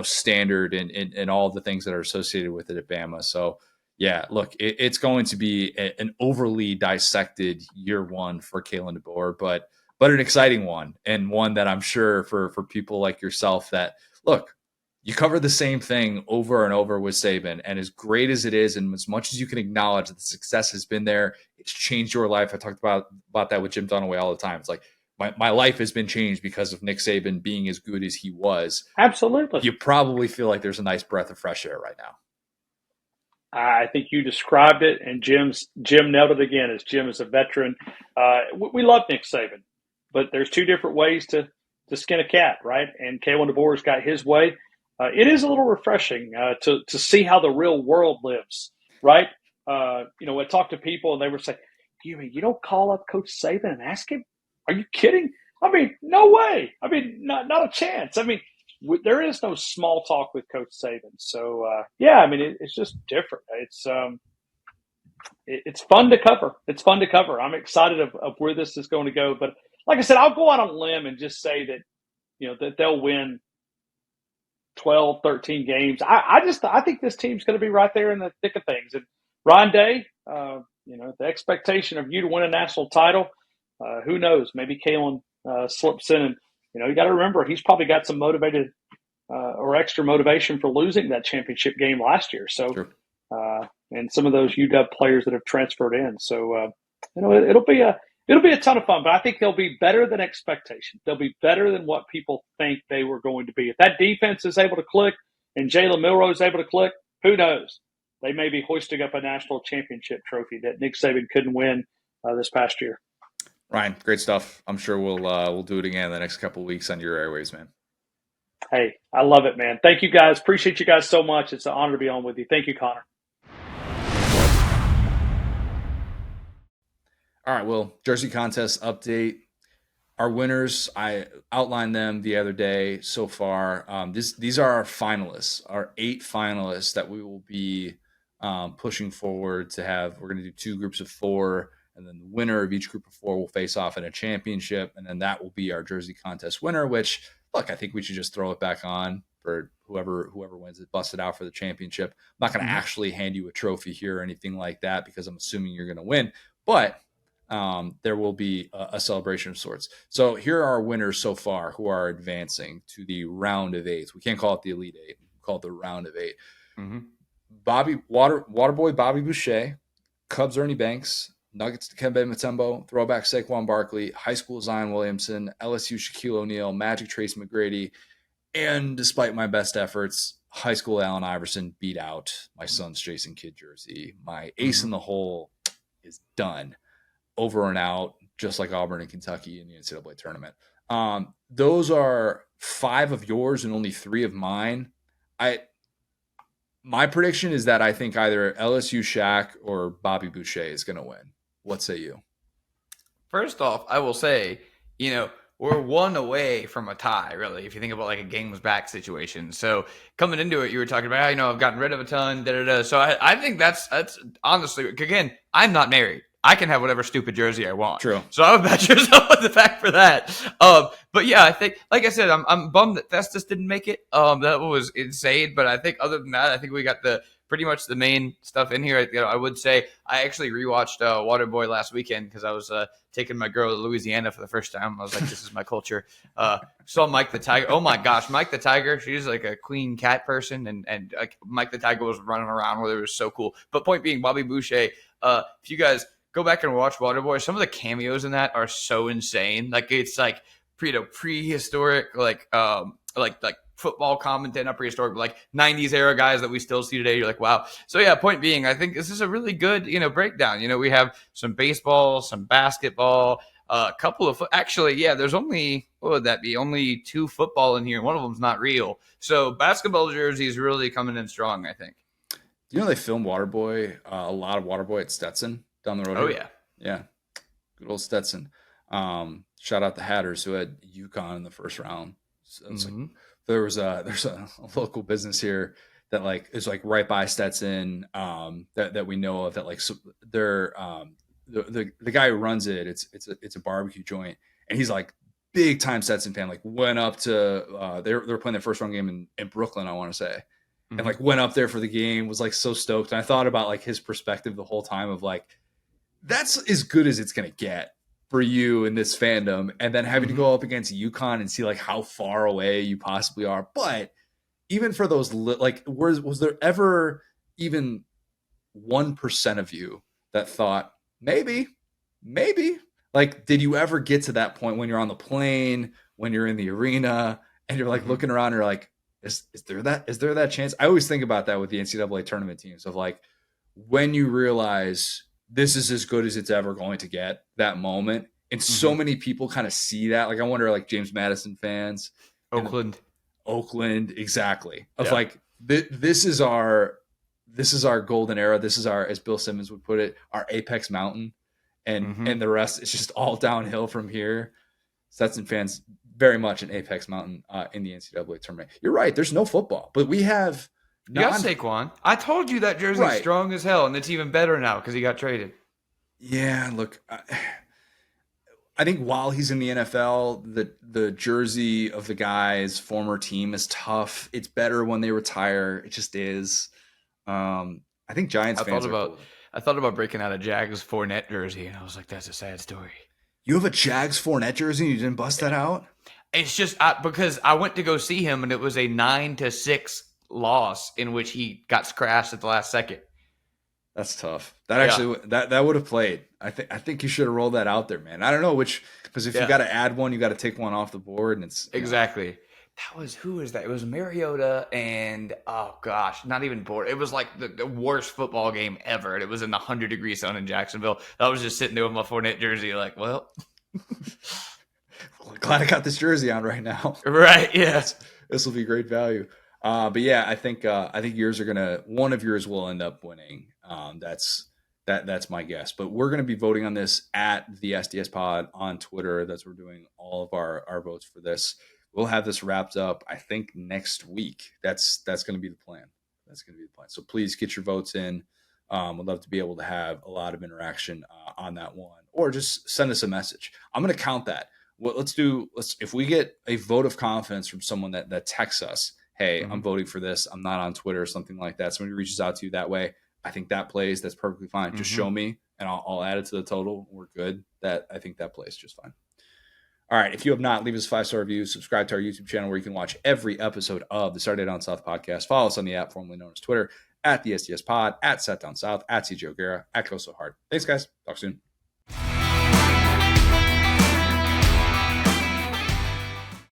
standard and all the things that are associated with it at Bama. So yeah, look, it's going to be an overly dissected year 1 for Kalen DeBoer, but an exciting one, and one that I'm sure for people like yourself that look, you cover the same thing over and over with Saban, and as great as it is, and as much as you can acknowledge that the success has been there, it's changed your life. I talked about that with Jim Dunaway all the time. It's like my life has been changed because of Nick Saban being as good as he was. Absolutely. You probably feel like there's a nice breath of fresh air right now. I think you described it, and Jim nailed it again. As Jim is a veteran, we love Nick Saban, but there's 2 different ways to skin a cat, right? And Kalen DeBoer's got his way. It is a little refreshing to see how the real world lives, right? I talk to people and they were saying, you don't call up Coach Saban and ask him? Are you kidding? I mean, no way. I mean, not a chance. I mean, there is no small talk with Coach Saban. So, it's just different. It's fun to cover. It's fun to cover. I'm excited of where this is going to go. But like I said, I'll go out on a limb and just say that, that they'll win 12, 13 games. I think this team's going to be right there in the thick of things. And Ryan Day, the expectation of you to win a national title, who knows? Maybe Kalen slips in, and you got to remember he's probably got some motivated or extra motivation for losing that championship game last year. So, Sure. And some of those UW players that have transferred in. So, it'll be a ton of fun. But I think they'll be better than expectation. They'll be better than what people think they were going to be. If that defense is able to click and Jalen Milroe is able to click, who knows? They may be hoisting up a national championship trophy that Nick Saban couldn't win this past year. Ryan, great stuff. I'm sure we'll do it again in the next couple of weeks on your airways, man. Hey, I love it, man. Thank you guys. Appreciate you guys so much. It's an honor to be on with you. Thank you, Connor. All right, well, jersey contest update. Our winners, I outlined them the other day so far. These are our finalists, our 8 finalists that we will be pushing forward to have. We're going to do 2 groups of 4, and then the winner of each group of 4 will face off in a championship, and then that will be our jersey contest winner. Which, look, I think we should just throw it back on for whoever wins it, bust it out for the championship. I'm not going to actually hand you a trophy here or anything like that because I'm assuming you're going to win, but there will be a celebration of sorts. So here are our winners so far who are advancing to the round of 8. We can't call it the Elite 8. We call it the round of 8. Waterboy Bobby Boucher, Cubs Ernie Banks, Nuggets Dikembe Mutombo, Throwback Saquon Barkley, High School Zion Williamson, LSU Shaquille O'Neal, Magic Trace McGrady, and despite my best efforts, High School Allen Iverson beat out my son's Jason Kidd jersey. My ace in the hole is done. Over and out, just like Auburn and Kentucky in the NCAA tournament. Those are 5 of yours and only 3 of mine. My prediction is that I think either LSU Shaq or Bobby Boucher is going to win. What say you? First off, I will say, we're 1 away from a tie, really, if you think about like a game was back situation. So coming into it, you were talking about, I've gotten rid of a ton, da-da-da. So I think that's honestly, again, I'm not married. I can have whatever stupid jersey I want. True. So I would bet yourself on the fact for that. But yeah, I think, like I said, I'm bummed that Festus didn't make it. That was insane. But I think other than that, I think we got pretty much the main stuff in here. I would say I actually rewatched Waterboy last weekend because I was taking my girl to Louisiana for the first time. I was like, this is my culture. Saw Mike the Tiger. Oh my gosh, Mike the Tiger. She's like a queen cat person, and Mike the Tiger was running around with her. It was so cool. But point being, Bobby Boucher. If you guys go back and watch Waterboy, some of the cameos in that are so insane. Like it's like prehistoric, like football content, not prehistoric, but like 90s era guys that we still see today. You're like, wow. So yeah, point being, I think this is a really good, breakdown. We have some baseball, some basketball, a couple of actually, yeah, there's only, what would that be? Only 2 football in here. One of them's not real. So basketball jerseys really coming in strong, I think. They filmed Waterboy, a lot of Waterboy at Stetson down the road. Oh, here. Yeah. Good old Stetson. Shout out the Hatters who had UConn in the first round. So it's like, there's a local business here that like is like right by Stetson that we know of that like so they're the guy who runs it, it's a barbecue joint, and he's like big time Stetson fan. Like went up to they were playing their first round game in Brooklyn, I want to say. And like went up there for the game, was like so stoked. And I thought about like his perspective the whole time of like, that's as good as it's going to get for you in this fandom. And then having to go up against UConn and see like how far away you possibly are. But even for those, like, was there ever even 1% of you that thought maybe, like, did you ever get to that point when you're on the plane, when you're in the arena and you're like looking around and you're like, is there that chance? I always think about that with the NCAA tournament teams of like, when you realize this is as good as it's ever going to get, that moment. And so many people kind of see that. Like, I wonder, like James Madison fans, Oakland, exactly. Of like, this is our golden era. This is our, as Bill Simmons would put it, our apex mountain, and the rest is just all downhill from here. Stetson fans, very much an apex mountain in the NCAA tournament. You're right. There's no football, but we have. You got Saquon. I told you that jersey's strong as hell, and it's even better now because he got traded. Yeah, look, I think while he's in the NFL, the jersey of the guy's former team is tough. It's better when they retire. It just is. I think Giants fans I thought about breaking out a Jags Fournette jersey, and I was like, that's a sad story. You have a Jags Fournette jersey and you didn't bust that out? It's just because I went to go see him, and it was a 9-6 loss in which he got crashed at the last second. That's tough. That actually that would have played. I think you should have rolled that out there, man. I don't know because if you got to add one, you got to take one off the board, and it's exactly. That was who is that? It was Mariota and oh gosh, not even bored. It was like the worst football game ever, and it was in the 100-degree sun in Jacksonville. I was just sitting there with my Fournette jersey, like, well. Glad I got this jersey on right now. Right, yeah. This will be great value. But yeah, I think one of yours will end up winning. That's That's my guess. But we're going to be voting on this at the SDS Pod on Twitter. That's where we're doing all of our votes for this. We'll have this wrapped up, I think, next week. That's going to be the plan. That's going to be the plan. So please get your votes in. We'd love to be able to have a lot of interaction on that one, or just send us a message. I'm going to count that. If we get a vote of confidence from someone that texts us, hey, I'm voting for this, I'm not on Twitter or something like that. Somebody reaches out to you that way. I think that plays. That's perfectly fine. Just show me and I'll add it to the total. We're good. I think that plays just fine. All right. If you have not, leave us a 5-star review. Subscribe to our YouTube channel where you can watch every episode of the Saturday Down South podcast. Follow us on the app formerly known as Twitter, at the SDS Pod, at Set Down South, at CJ O'Gara, at Go So Hard. Thanks, guys. Talk soon.